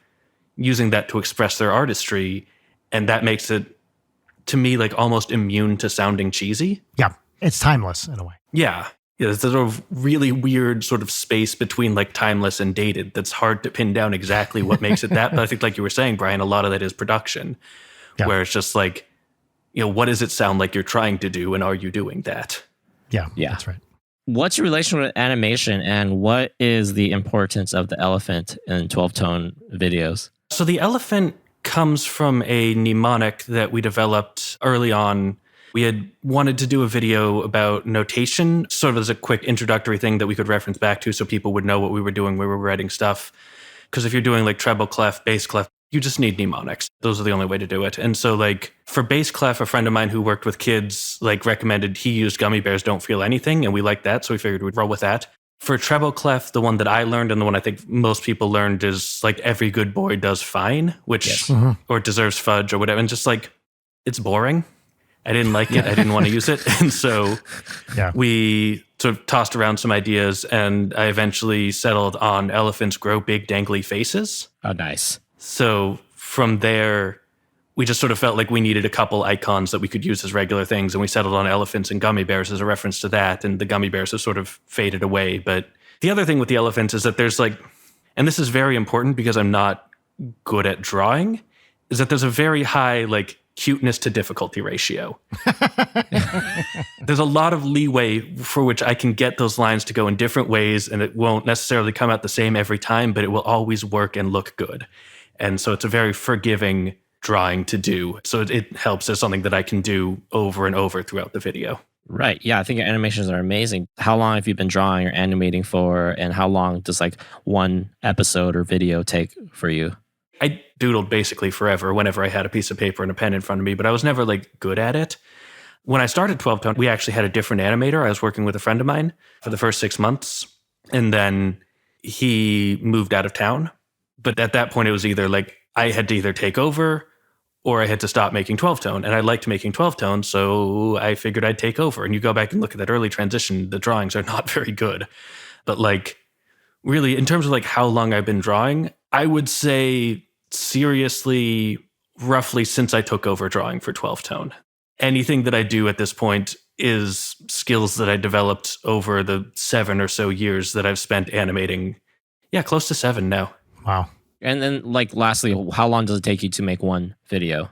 Speaker 3: using that to express their artistry. And that makes it, to me, like almost immune to sounding cheesy.
Speaker 1: Yeah. It's timeless in a way.
Speaker 3: Yeah. there's a sort of really weird sort of space between like timeless and dated that's hard to pin down exactly what makes it that. But I think, like you were saying, Brian, a lot of that is production, where it's just like, what does it sound like you're trying to do, and are you doing that?
Speaker 1: Yeah, that's right.
Speaker 2: What's your relation with animation, and what is the importance of the elephant in 12-tone videos?
Speaker 3: So the elephant comes from a mnemonic that we developed early on. We had wanted to do a video about notation, sort of as a quick introductory thing that we could reference back to so people would know what we were doing when we were writing stuff. Because if you're doing like treble clef, bass clef, you just need mnemonics. Those are the only way to do it. And so like for bass clef, a friend of mine who worked with kids like recommended he used Gummy Bears Don't Feel Anything, and we liked that, so we figured we'd roll with that. For treble clef, the one that I learned and the one I think most people learned is like Every Good Boy Does Fine, which or Deserves Fudge or whatever. And just like, it's boring. I didn't like it. I didn't want to use it. And so we sort of tossed around some ideas, and I eventually settled on elephants grow big dangly faces.
Speaker 2: Oh, nice.
Speaker 3: So from there, we just sort of felt like we needed a couple icons that we could use as regular things. And we settled on elephants and gummy bears as a reference to that. And the gummy bears have sort of faded away. But the other thing with the elephants is that there's like, and this is very important because I'm not good at drawing, is that there's a very high like cuteness to difficulty ratio. There's a lot of leeway for which I can get those lines to go in different ways, and it won't necessarily come out the same every time, but it will always work and look good. And so it's a very forgiving drawing to do. So it helps as something that I can do over and over throughout the video.
Speaker 2: Right. Yeah, I think your animations are amazing. How long have you been drawing or animating for, and how long does like one episode or video take for you?
Speaker 3: I doodled basically forever whenever I had a piece of paper and a pen in front of me, but I was never like good at it. When I started 12-tone, we actually had a different animator. I was working with a friend of mine for the first 6 months, and then he moved out of town. But at that point, it was either like I had to either take over or I had to stop making 12-tone. And I liked making 12-tone, so I figured I'd take over. And you go back and look at that early transition, the drawings are not very good. But like really, in terms of like how long I've been drawing, I would say seriously, roughly since I took over drawing for 12-tone. Anything that I do at this point is skills that I developed over the 7 or so years that I've spent animating. Yeah, close to 7 now.
Speaker 1: Wow.
Speaker 2: And then like lastly, how long does it take you to make one video?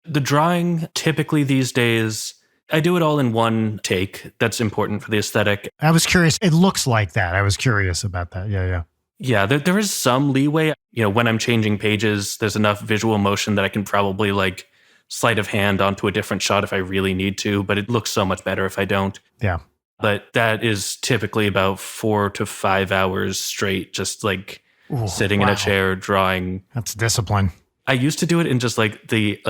Speaker 3: The drawing, typically these days, I do it all in one take. That's important for the aesthetic.
Speaker 1: I was curious. It looks like that. I was curious about that. Yeah.
Speaker 3: Yeah, there is some leeway. When I'm changing pages, there's enough visual motion that I can probably like sleight of hand onto a different shot if I really need to, but it looks so much better if I don't.
Speaker 1: Yeah.
Speaker 3: But that is typically about 4 to 5 hours straight, just like sitting in a chair drawing.
Speaker 1: That's discipline.
Speaker 3: I used to do it in just like the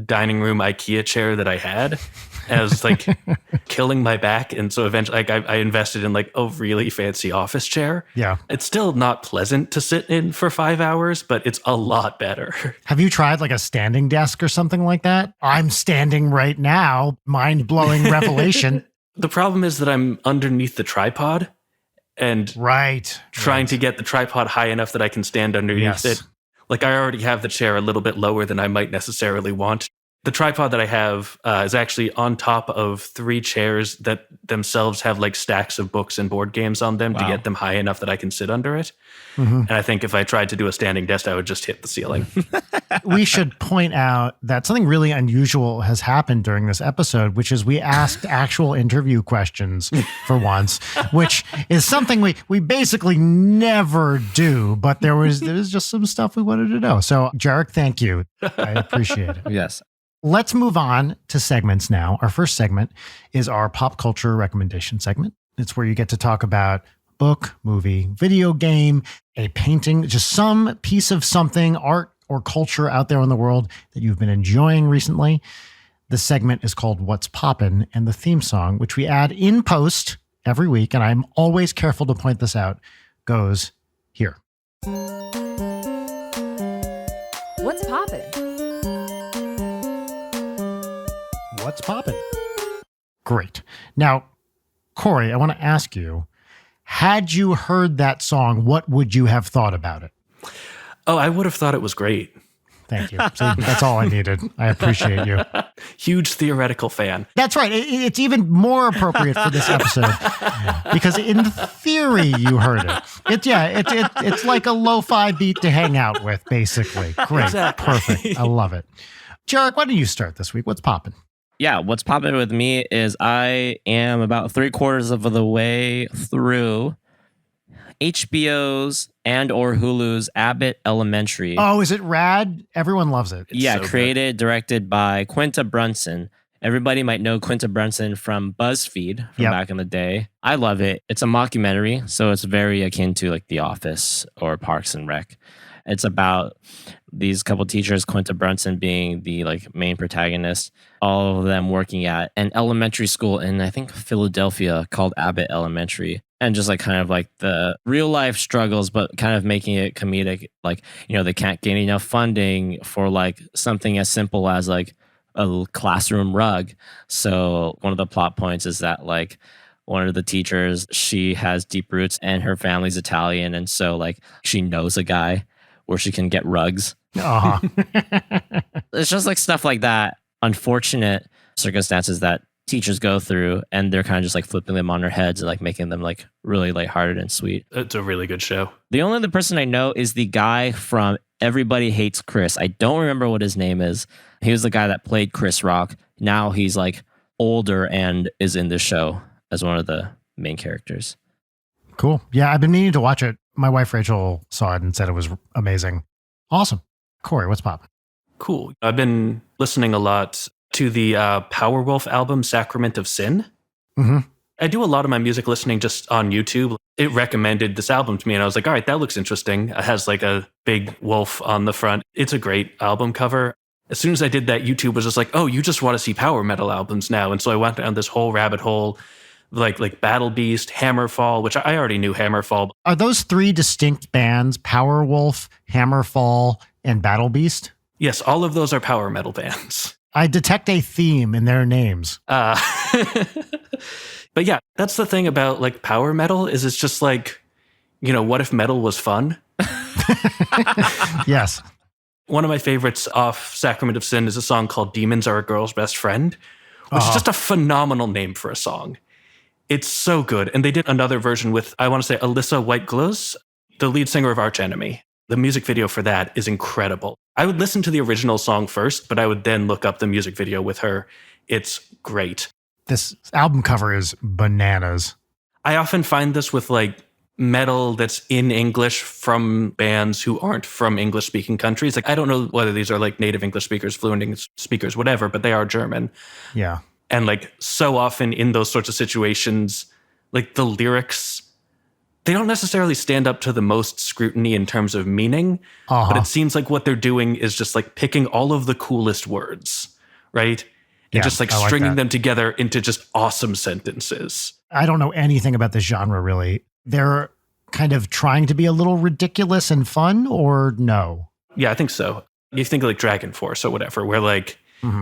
Speaker 3: dining room IKEA chair that I had. And I was like killing my back. And so eventually I invested in like a really fancy office chair.
Speaker 1: Yeah.
Speaker 3: It's still not pleasant to sit in for 5 hours, but it's a lot better.
Speaker 1: Have you tried like a standing desk or something like that? I'm standing right now. Mind-blowing revelation.
Speaker 3: The problem is that I'm underneath the tripod and trying to get the tripod high enough that I can stand underneath it. Like I already have the chair a little bit lower than I might necessarily want. The tripod that I have is actually on top of 3 chairs that themselves have like stacks of books and board games on them to get them high enough that I can sit under it. Mm-hmm. And I think if I tried to do a standing desk, I would just hit the ceiling.
Speaker 1: We should point out that something really unusual has happened during this episode, which is we asked actual interview questions for once, which is something we basically never do. But there was just some stuff we wanted to know. So, Jarek, thank you. I appreciate it.
Speaker 2: Yes.
Speaker 1: Let's move on to segments now. Our first segment is our pop culture recommendation segment. It's where you get to talk about book, movie, video game, a painting, just some piece of something, art or culture out there in the world that you've been enjoying recently. The segment is called What's Poppin', and the theme song, which we add in post every week, and I'm always careful to point this out, goes here.
Speaker 4: What's poppin'?
Speaker 1: What's poppin'? Great. Now, Corey, I want to ask you, had you heard that song, what would you have thought about it?
Speaker 3: Oh, I would have thought it was great.
Speaker 1: Thank you. See, that's all I needed. I appreciate you.
Speaker 3: Huge theoretical fan.
Speaker 1: That's right. It's even more appropriate for this episode because in theory you heard it. It's like a lo-fi beat to hang out with, basically. Great.
Speaker 3: Exactly.
Speaker 1: Perfect. I love it. Jarek, why don't you start this week? What's popping?
Speaker 2: Yeah, what's popping with me is I am about 3/4 of the way through HBO's and or Hulu's Abbott Elementary.
Speaker 1: Oh, is it rad? Everyone loves it.
Speaker 2: Yeah,
Speaker 3: so
Speaker 2: created, directed by Quinta Brunson. Everybody might know Quinta Brunson from BuzzFeed from
Speaker 1: Yep.
Speaker 2: back in the day. I love it. It's a mockumentary, so it's very akin to like The Office or Parks and Rec. It's about these couple teachers, Quinta Brunson being the like main protagonist, all of them working at an elementary school in I think Philadelphia called Abbott Elementary. And just like kind of like the real life struggles, but kind of making it comedic. Like, you know, they can't get enough funding for like something as simple as like a classroom rug. So one of the plot points is that like one of the teachers, she has deep roots and her family's Italian. And so like she knows a guy where she can get rugs.
Speaker 1: Uh-huh.
Speaker 2: It's just like stuff like that. Unfortunate circumstances that teachers go through, and they're kind of just like flipping them on their heads and like making them like really lighthearted and sweet.
Speaker 3: It's a really good show.
Speaker 2: The only other person I know is the guy from Everybody Hates Chris. I don't remember what his name is. He was the guy that played Chris Rock. Now he's like older and is in this show as one of the main characters.
Speaker 1: Cool. Yeah, I've been meaning to watch it. My wife Rachel saw it and said it was amazing. Awesome. Corey, what's popping?
Speaker 3: Cool. I've been listening a lot to the Powerwolf album, Sacrament of Sin.
Speaker 1: Mm-hmm.
Speaker 3: I do a lot of my music listening just on YouTube. It recommended this album to me, and I was like, all right, that looks interesting. It has like a big wolf on the front. It's a great album cover. As soon as I did that, YouTube was just like, oh, you just want to see power metal albums now. And so I went down this whole rabbit hole, like Battle Beast, Hammerfall, which I already knew Hammerfall.
Speaker 1: Are those three distinct bands, Powerwolf, Hammerfall, and Battle Beast?
Speaker 3: Yes, all of those are power metal bands.
Speaker 1: I detect a theme in their names.
Speaker 3: But yeah, that's the thing about like power metal is it's just like, you know, what if metal was fun?
Speaker 1: Yes.
Speaker 3: One of my favorites off Sacrament of Sin is a song called Demons Are a Girl's Best Friend, which is just a phenomenal name for a song. It's so good. And they did another version with, I want to say, Alyssa Whitegloss, the lead singer of Arch Enemy. The music video for that is incredible. I would listen to the original song first, but I would then look up the music video with her. It's great.
Speaker 1: This album cover is bananas.
Speaker 3: I often find this with like metal that's in English from bands who aren't from English-speaking countries. Like I don't know whether these are like native English speakers, fluent English speakers, whatever, but they are German.
Speaker 1: Yeah.
Speaker 3: And like so often in those sorts of situations, like the lyrics, they don't necessarily stand up to the most scrutiny in terms of meaning, but it seems like what they're doing is just like picking all of the coolest words, right? And
Speaker 1: Yeah,
Speaker 3: just like
Speaker 1: I like
Speaker 3: stringing
Speaker 1: that.
Speaker 3: them together into just awesome sentences.
Speaker 1: I don't know anything about this genre, really. They're kind of trying to be a little ridiculous and fun, or no?
Speaker 3: Yeah, I think so. You think like Dragon Force or whatever, where like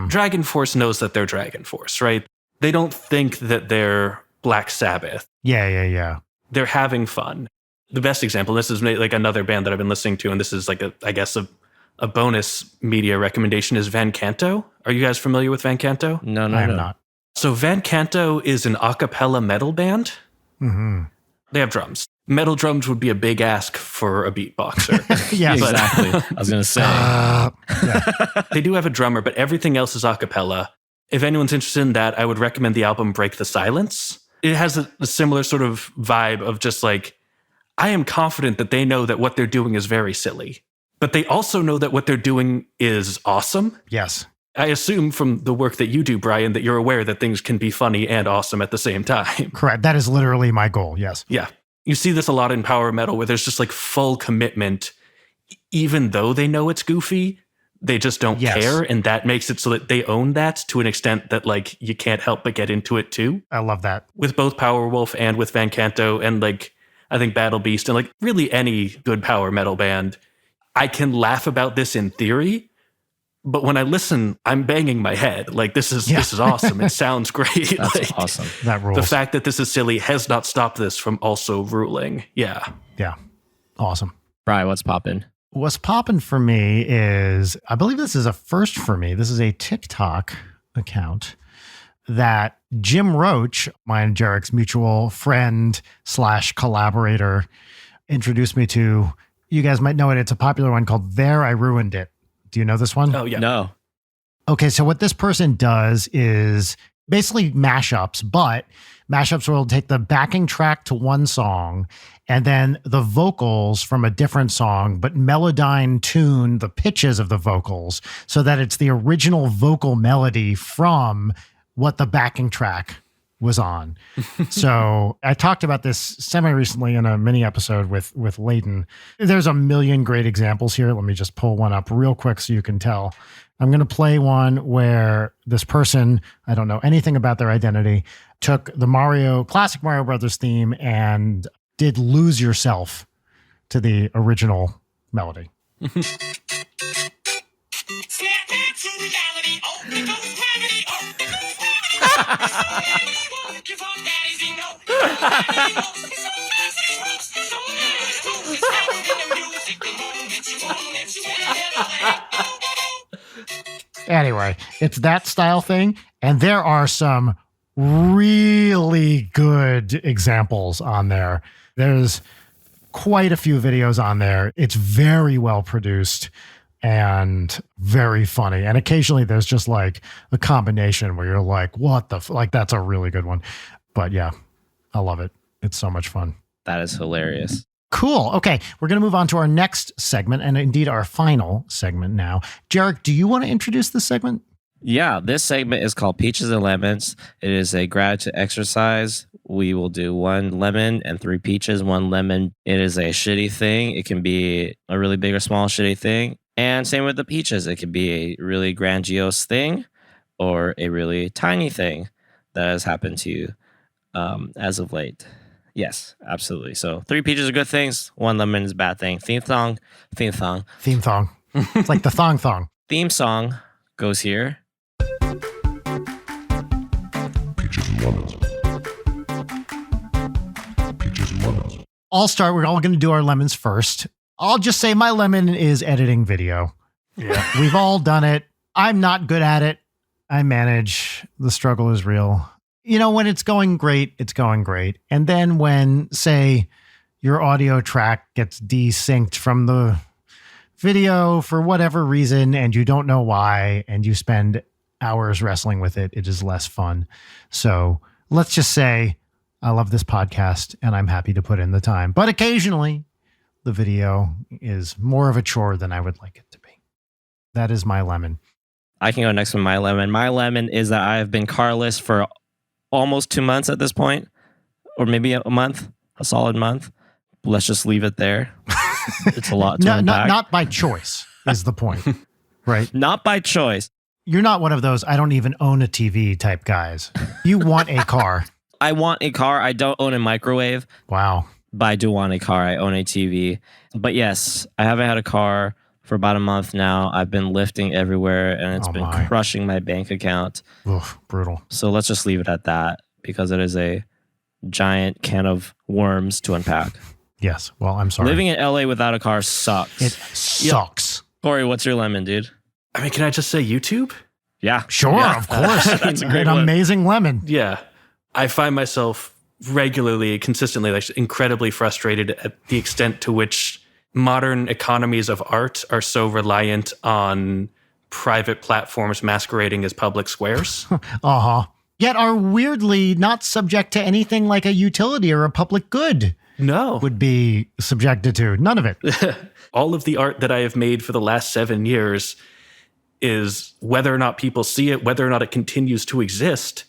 Speaker 3: Dragon Force knows that they're Dragon Force, right? They don't think that they're Black Sabbath.
Speaker 1: Yeah.
Speaker 3: They're having fun. The best example, this is like another band that I've been listening to, and this is like a bonus media recommendation, is Van Canto. Are you guys familiar with Van Canto?
Speaker 2: No.
Speaker 1: I am not.
Speaker 3: So Van Canto is an a cappella metal band.
Speaker 1: Mm-hmm.
Speaker 3: They have drums. Metal drums would be a big ask for a beatboxer.
Speaker 1: Yes.
Speaker 2: Exactly. I was going to say.
Speaker 1: Yeah.
Speaker 3: They do have a drummer, but everything else is a cappella. If anyone's interested in that, I would recommend the album Break the Silence. It has a similar sort of vibe of just like, I am confident that they know that what they're doing is very silly, but they also know that what they're doing is awesome.
Speaker 1: Yes.
Speaker 3: I assume from the work that you do, Brian, that you're aware that things can be funny and awesome at the same time.
Speaker 1: Correct. That is literally my goal. Yes.
Speaker 3: Yeah. You see this a lot in power metal where there's just like full commitment, even though they know it's goofy. They just don't care, and that makes it so that they own that to an extent that like you can't help but get into it too.
Speaker 1: I love that.
Speaker 3: With both Powerwolf and with Van Canto and like I think Battle Beast and like really any good power metal band, I can laugh about this in theory, but when I listen, I'm banging my head. Like this is awesome. It sounds great.
Speaker 2: That's
Speaker 3: like,
Speaker 2: awesome.
Speaker 1: That rules.
Speaker 3: the fact that this is silly has not stopped this from also ruling. Yeah.
Speaker 1: Yeah. Awesome.
Speaker 2: Brian, what's poppin'?
Speaker 1: What's popping for me is, I believe this is a first for me. This is a TikTok account that Jim Roach, mine and Jarek's mutual friend / collaborator, introduced me to. You guys might know it. It's a popular one called There I Ruined It. Do you know this one?
Speaker 3: Oh, yeah.
Speaker 2: No.
Speaker 1: Okay, so what this person does is basically mashups, but mashups will take the backing track to one song and then the vocals from a different song, but melodyne tune the pitches of the vocals so that it's the original vocal melody from what the backing track was on. So I talked about this semi-recently in a mini episode with Layden. There's a million great examples here. Let me just pull one up real quick so you can tell. I'm going to play one where this person, I don't know anything about their identity, took the classic Mario Brothers theme and did Lose Yourself to the original melody. Anyway, it's that style thing. And there are some really good examples on there. There's quite a few videos on there. It's very well produced and very funny. And occasionally there's just like a combination where you're like, what the, like, that's a really good one. But yeah, I love it. It's so much fun.
Speaker 2: That is hilarious.
Speaker 1: Cool. Okay. We're going to move on to our next segment and indeed our final segment now. Jarek, do you want to introduce this segment?
Speaker 2: Yeah, this segment is called Peaches and Lemons. It is a gratitude exercise. We will do 1 lemon and 3 peaches, 1 lemon. It is a shitty thing. It can be a really big or small shitty thing. And same with the peaches. It could be a really grandiose thing or a really tiny thing that has happened to you as of late. Yes, absolutely. So 3 peaches are good things. 1 lemon is a bad thing. Theme song.
Speaker 1: Theme thong. It's like the thong thong.
Speaker 2: Theme song goes here.
Speaker 5: Peaches and lemons. Peaches and lemons.
Speaker 1: I'll start. We're all going to do our lemons first. I'll just say my lemon is editing video.
Speaker 3: Yeah.
Speaker 1: We've all done it. I'm not good at it. I manage. The struggle is real. You know, when it's going great, it's going great. And then when, say, your audio track gets desynced from the video for whatever reason, and you don't know why, and you spend hours wrestling with it, it is less fun. So let's just say I love this podcast and I'm happy to put in the time. But occasionally the video is more of a chore than I would like it to be. That is my lemon.
Speaker 2: I can go next with my lemon. My lemon is that I have been carless for almost 2 months at this point, or maybe a month, a solid month. Let's just leave it there. It's a lot to unpack.
Speaker 1: Not by choice is the point, right?
Speaker 2: Not by choice.
Speaker 1: You're not one of those I don't even own a TV type guys. You want a car.
Speaker 2: I want a car. I don't own a microwave,
Speaker 1: Wow.
Speaker 2: but I do want a car. I own a TV. But yes, I haven't had a car for about a month now. I've been lifting everywhere and it's been crushing my bank account.
Speaker 1: Oof, brutal.
Speaker 2: So let's just leave it at that because it is a giant can of worms to unpack.
Speaker 1: Yes. Well, I'm sorry.
Speaker 2: Living in LA without a car sucks.
Speaker 1: It sucks.
Speaker 2: Corey, what's your lemon, dude?
Speaker 3: I mean, can I just say YouTube?
Speaker 2: Yeah.
Speaker 1: Sure,
Speaker 2: Yeah.
Speaker 1: of course.
Speaker 2: That's a great
Speaker 1: An
Speaker 2: one.
Speaker 1: amazing lemon.
Speaker 3: Yeah. I find myself regularly, consistently, like incredibly frustrated at the extent to which modern economies of art are so reliant on private platforms masquerading as public squares.
Speaker 1: Uh-huh. Yet are weirdly not subject to anything like a utility or a public good
Speaker 3: No.
Speaker 1: would be subjected to. None of it.
Speaker 3: All of the art that I have made for the last 7 years is whether or not people see it, whether or not it continues to exist,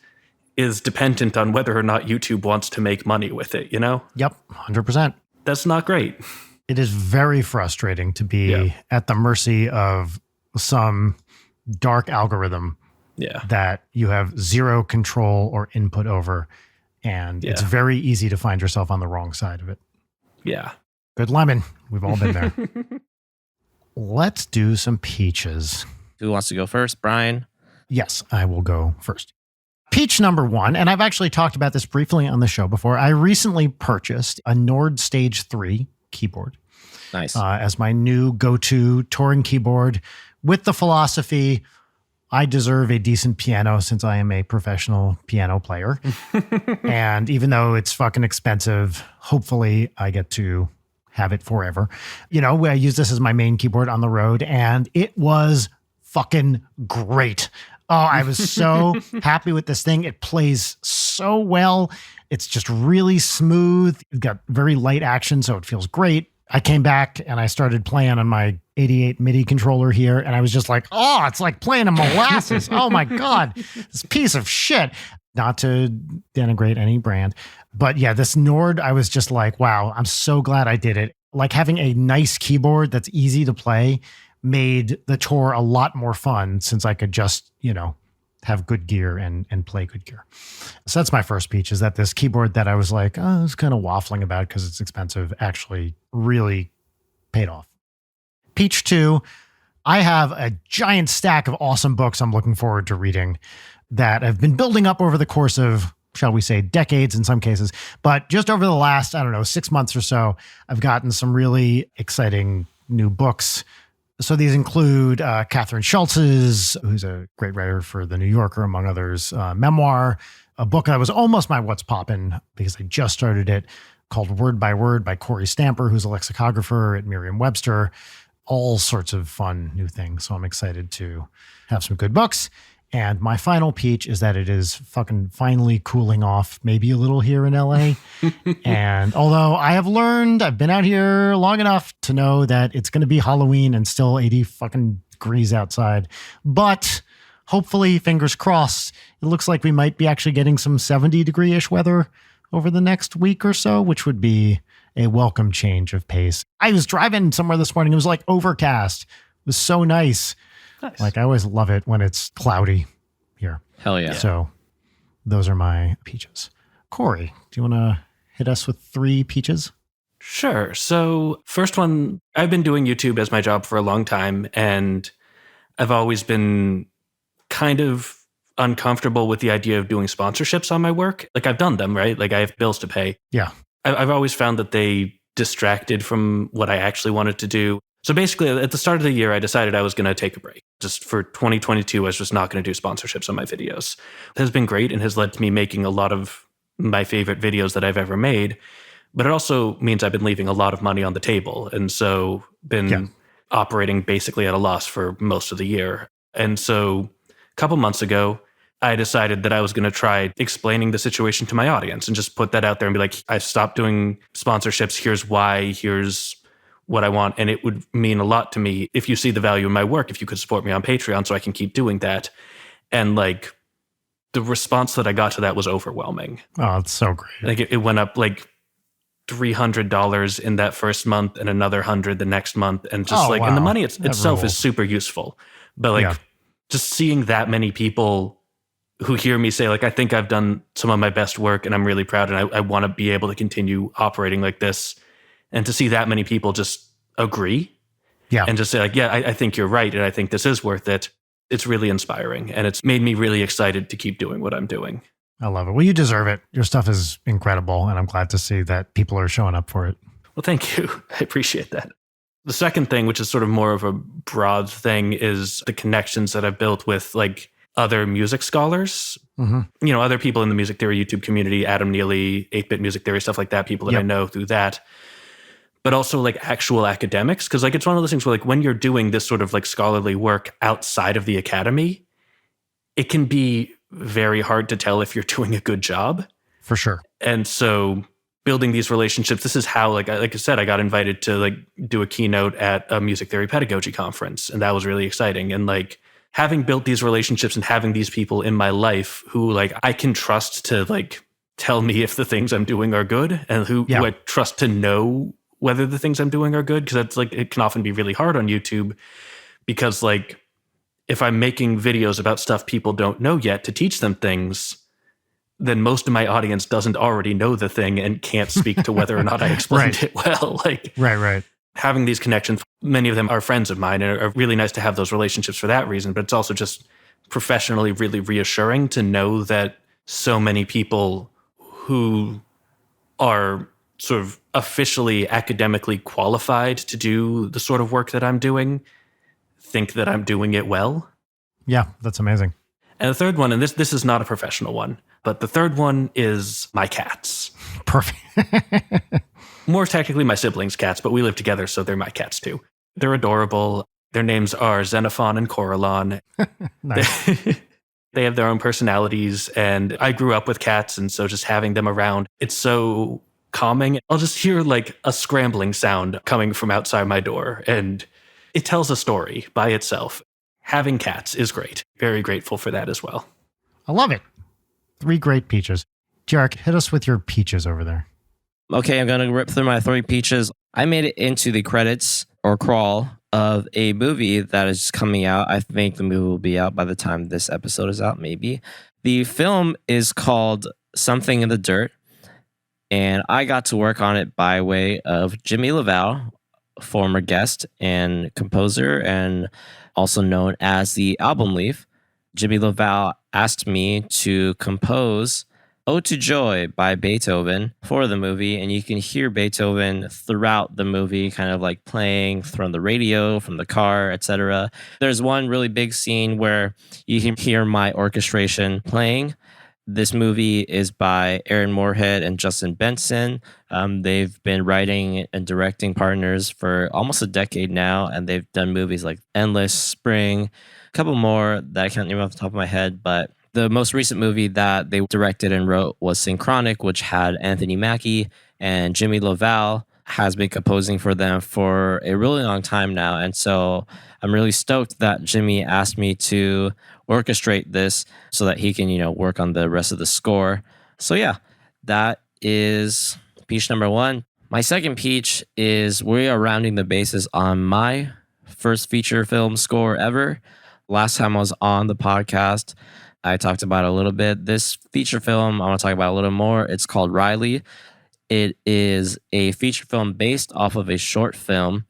Speaker 3: is dependent on whether or not YouTube wants to make money with it, you know?
Speaker 1: Yep, 100%.
Speaker 3: That's not great.
Speaker 1: It is very frustrating to be at the mercy of some dark algorithm
Speaker 3: Yeah.
Speaker 1: that you have zero control or input over. And it's
Speaker 3: Yeah.
Speaker 1: very easy to find yourself on the wrong side of it.
Speaker 3: Yeah.
Speaker 1: Good lemon. We've all been there. Let's do some peaches.
Speaker 2: Who wants to go first? Brian?
Speaker 1: Yes, I will go first. Peach number 1, and I've actually talked about this briefly on the show before. I recently purchased a Nord Stage 3 keyboard.
Speaker 2: Nice.
Speaker 1: as my new go-to touring keyboard, with the philosophy, I deserve a decent piano since I am a professional piano player. And even though it's fucking expensive, hopefully I get to have it forever. I use this as my main keyboard on the road, and it was fucking great. Oh, I was so happy with this thing. It plays so well. It's just really smooth. It's got very light action, so it feels great. I came back and I started playing on my 88 MIDI controller here, and I was just like, oh, it's like playing a molasses. Oh my God, this piece of shit. Not to denigrate any brand, but yeah, this Nord, I was just like, wow, I'm so glad I did it. Like having a nice keyboard that's easy to play made the tour a lot more fun since I could just, have good gear and play good gear. So that's my first peach, is that this keyboard that I was like, oh, I was kind of waffling about because it's expensive, actually really paid off. Peach 2, I have a giant stack of awesome books I'm looking forward to reading that have been building up over the course of, shall we say, decades in some cases. But just over the last, 6 months or so, I've gotten some really exciting new books. So these include Catherine Schultz's, who's a great writer for The New Yorker, among others, memoir, a book that was almost my What's Poppin' because I just started it, called Word by Word by Corey Stamper, who's a lexicographer at Merriam-Webster. All sorts of fun new things. So I'm excited to have some good books. And my final peach is that it is fucking finally cooling off, maybe a little here in LA. And although I have learned, I've been out here long enough to know that it's going to be Halloween and still 80 fucking degrees outside. But hopefully, fingers crossed, it looks like we might be actually getting some 70 degree-ish weather over the next week or so, which would be a welcome change of pace. I was driving somewhere this morning. It was like overcast. It was so nice.
Speaker 3: Nice.
Speaker 1: Like, I always love it when it's cloudy here.
Speaker 2: Hell yeah.
Speaker 1: So those are my peaches. Corey, do you want to hit us with 3 peaches?
Speaker 3: Sure. So first one, I've been doing YouTube as my job for a long time, and I've always been kind of uncomfortable with the idea of doing sponsorships on my work. Like, I've done them, right? Like, I have bills to pay.
Speaker 1: Yeah.
Speaker 3: I've always found that they distracted from what I actually wanted to do. So basically, at the start of the year, I decided I was going to take a break. Just for 2022, I was just not going to do sponsorships on my videos. It has been great and has led to me making a lot of my favorite videos that I've ever made. But it also means I've been leaving a lot of money on the table. And so been operating basically at a loss for most of the year. And so a couple months ago, I decided that I was going to try explaining the situation to my audience and just put that out there and be like, I've stopped doing sponsorships. Here's why. Here's what I want. And it would mean a lot to me if you see the value in my work, if you could support me on Patreon so I can keep doing that. And like, the response that I got to that was overwhelming.
Speaker 1: Oh, it's so great.
Speaker 3: Like, it went up like $300 in that first month and another $100 the next month. And just and the money itself is super useful. But like, just seeing that many people who hear me say, like, I think I've done some of my best work and I'm really proud and I want to be able to continue operating like this. And to see that many people just agree and just say, like, yeah, I think you're right. And I think this is worth it. It's really inspiring. And it's made me really excited to keep doing what I'm doing.
Speaker 1: I love it. Well, you deserve it. Your stuff is incredible. And I'm glad to see that people are showing up for it.
Speaker 3: Well, thank you. I appreciate that. The second thing, which is sort of more of a broad thing, is the connections that I've built with like other music scholars, other people in the music theory YouTube community, Adam Neely, 8-bit music theory, stuff like that, people that I know through that. But also like actual academics. Because like, it's one of those things where like when you're doing this sort of like scholarly work outside of the academy, it can be very hard to tell if you're doing a good job.
Speaker 1: For sure.
Speaker 3: And so building these relationships, this is how, like I said, I got invited to like do a keynote at a music theory pedagogy conference. And that was really exciting. And like having built these relationships and having these people in my life who like I can trust to like tell me if the things I'm doing are good and who I trust to know whether the things I'm doing are good. Because that's like, it can often be really hard on YouTube because like if I'm making videos about stuff people don't know yet to teach them things, then most of my audience doesn't already know the thing and can't speak to whether or not I explained it well. Like,
Speaker 1: right.
Speaker 3: Having these connections, many of them are friends of mine and are really nice to have those relationships for that reason. But it's also just professionally really reassuring to know that so many people who are sort of officially academically qualified to do the sort of work that I'm doing think that I'm doing it well.
Speaker 1: Yeah, that's amazing.
Speaker 3: And the third one, and this is not a professional one, but the third one is my cats.
Speaker 1: Perfect.
Speaker 3: More technically my siblings' cats, but we live together, so they're my cats too. They're adorable. Their names are Xenophon and Coralon.
Speaker 1: Nice.
Speaker 3: They have their own personalities, and I grew up with cats, and so just having them around, it's so calming. I'll just hear like a scrambling sound coming from outside my door, and it tells a story by itself. Having cats is great. Very grateful for that as well.
Speaker 1: I love it. 3 great peaches. Jarek, hit us with your peaches over there.
Speaker 2: Okay, I'm going to rip through my 3 peaches. I made it into the credits or crawl of a movie that is coming out. I think the movie will be out by the time this episode is out, maybe. The film is called Something in the Dirt, and I got to work on it by way of Jimmy LaValle, former guest and composer, and also known as the Album Leaf. Jimmy LaValle asked me to compose Ode to Joy by Beethoven for the movie, and you can hear Beethoven throughout the movie, kind of like playing from the radio, from the car, etc. There's one really big scene where you can hear my orchestration playing. This movie is by Aaron Moorhead and Justin Benson. They've been writing and directing partners for almost a decade now, and they've done movies like Endless Spring, a couple more that I can't name off the top of my head, but the most recent movie that they directed and wrote was Synchronic, which had Anthony Mackie, and Jimmy LaValle has been composing for them for a really long time now. And so I'm really stoked that Jimmy asked me to orchestrate this so that he can, work on the rest of the score. So yeah, that is peach number 1. My second peach is we are rounding the bases on my first feature film score ever. Last time I was on the podcast, I talked about it a little bit. This feature film, I want to talk about a little more. It's called Riley. It is a feature film based off of a short film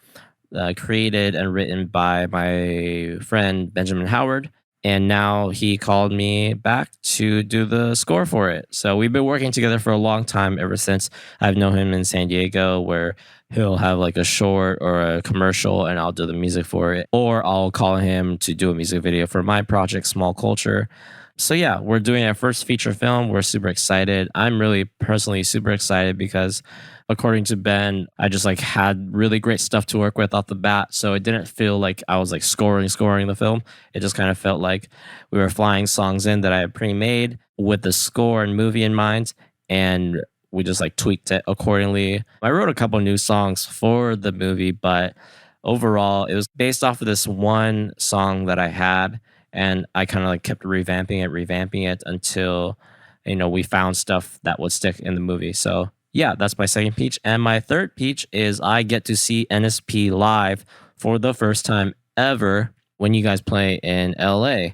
Speaker 2: created and written by my friend Benjamin Howard. And now he called me back to do the score for it. So we've been working together for a long time ever since I've known him in San Diego, where he'll have like a short or a commercial and I'll do the music for it. Or I'll call him to do a music video for my project, Small Culture. So yeah, we're doing our first feature film. We're super excited. I'm really personally super excited because according to Ben, I just had really great stuff to work with off the bat. So it didn't feel like I was scoring the film. It just kind of felt like we were flying songs in that I had pre-made with the score and movie in mind. And we just tweaked it accordingly. I wrote a couple new songs for the movie, but overall it was based off of this one song that I had. And I kind of kept revamping it until, we found stuff that would stick in the movie. So yeah, that's my second peach. And my third peach is I get to see NSP live for the first time ever when you guys play in LA.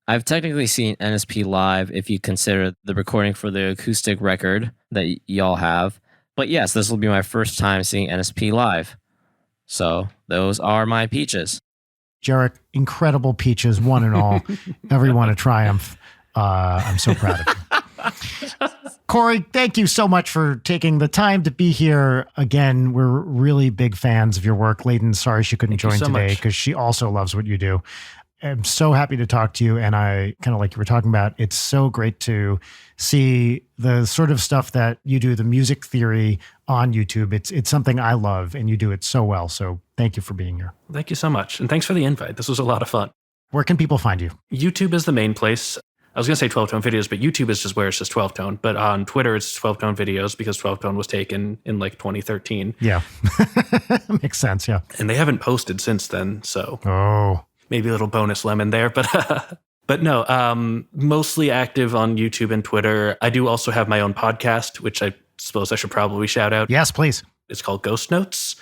Speaker 2: I've technically seen NSP live if you consider the recording for the acoustic record that y'all have. But yes, this will be my first time seeing NSP live. So those are my peaches.
Speaker 1: Jarek, incredible peaches, one and all. Everyone a triumph. I'm so proud of you. Corey, thank you so much for taking the time to be here. Again, we're really big fans of your work. Layden, sorry she couldn't join today because she also loves what you do. I'm so happy to talk to you. And I kind of like you were talking about, it's so great to see the sort of stuff that you do, the music theory on YouTube. It's something I love and you do it so well. So thank you for being here.
Speaker 3: Thank you so much. And thanks for the invite. This was a lot of fun.
Speaker 1: Where can people find you?
Speaker 3: YouTube is the main place. I was going to say 12-tone videos, but YouTube is just where it's just 12-tone. But on Twitter, it's 12-tone videos because 12-tone was taken in 2013.
Speaker 1: Yeah. Makes sense. Yeah.
Speaker 3: And they haven't posted since then. So maybe a little bonus lemon there. But no, mostly active on YouTube and Twitter. I do also have my own podcast, which I suppose I should probably shout out.
Speaker 1: Yes, please.
Speaker 3: It's called Ghost Notes.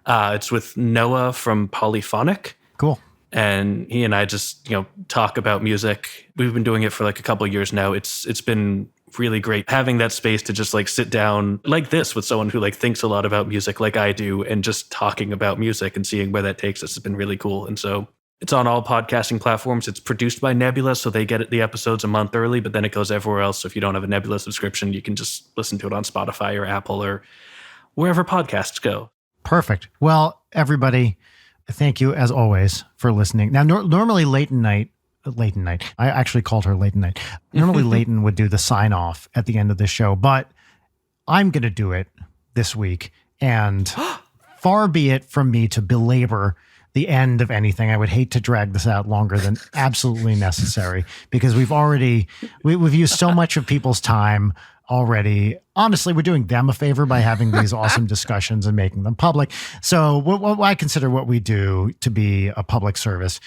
Speaker 3: It's with Noah from Polyphonic.
Speaker 1: Cool.
Speaker 3: And he and I just, talk about music. We've been doing it for a couple of years now. It's been really great having that space to just sit down like this with someone who thinks a lot about music like I do and just talking about music and seeing where that takes us has been really cool. And so it's on all podcasting platforms. It's produced by Nebula, so they get the episodes a month early, but then it goes everywhere else. So if you don't have a Nebula subscription, you can just listen to it on Spotify or Apple or wherever podcasts go.
Speaker 1: Perfect. Well, everybody, thank you as always for listening. Now, normally Leighton Night, I actually called her Leighton Night. Normally Leighton would do the sign off at the end of the show, but I'm going to do it this week. And far be it from me to belabor the end of anything. I would hate to drag this out longer than absolutely necessary, because we've used so much of people's time already. Honestly, we're doing them a favor by having these awesome discussions and making them public. So what I consider what we do to be a public service.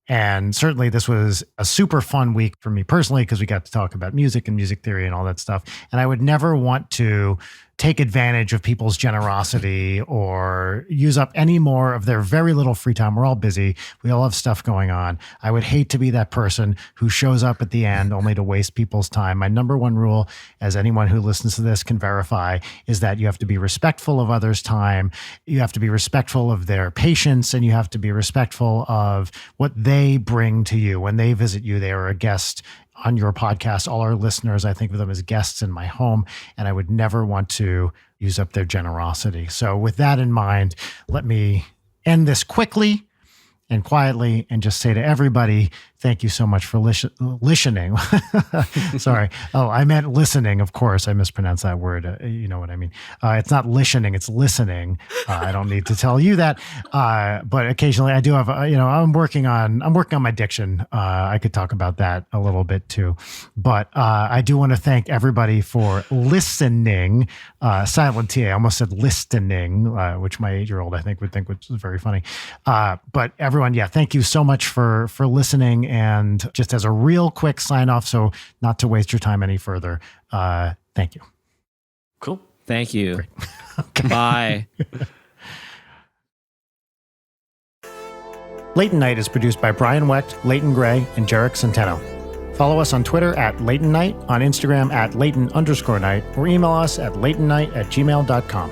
Speaker 1: And certainly this was a super fun week for me personally, because we got to talk about music and music theory and all that stuff. And I would never want to take advantage of people's generosity or use up any more of their very little free time. We're all busy. We all have stuff going on. I would hate to be that person who shows up at the end only to waste people's time. My number one rule, as anyone who listens to this can verify, is that you have to be respectful of others' time. You have to be respectful of their patience, and you have to be respectful of what they bring to you. When they visit you, they are a guest on your podcast. All our listeners, I think of them as guests in my home, and I would never want to use up their generosity. So with that in mind, let me end this quickly and quietly and just say to everybody, thank you so much for listening. Sorry. Oh, I meant listening. Of course, I mispronounced that word. You know what I mean. It's not listening, it's listening. I don't need to tell you that. But occasionally I do have, I'm working on my diction. I could talk about that a little bit too. But I do want to thank everybody for listening. Silent T, I almost said listening, which my 8-year-old I think would think was very funny. But everyone, thank you so much for listening. And just as a real quick sign off, so not to waste your time any further, thank you.
Speaker 3: Cool.
Speaker 2: Thank you.
Speaker 1: Great. Okay.
Speaker 2: Bye.
Speaker 1: Leighton Night is produced by Brian Wecht, Leighton Gray, and Jarek Centeno. Follow us on Twitter at Leighton Night, on Instagram at Leighton_Night, or email us at leightonnight@gmail.com.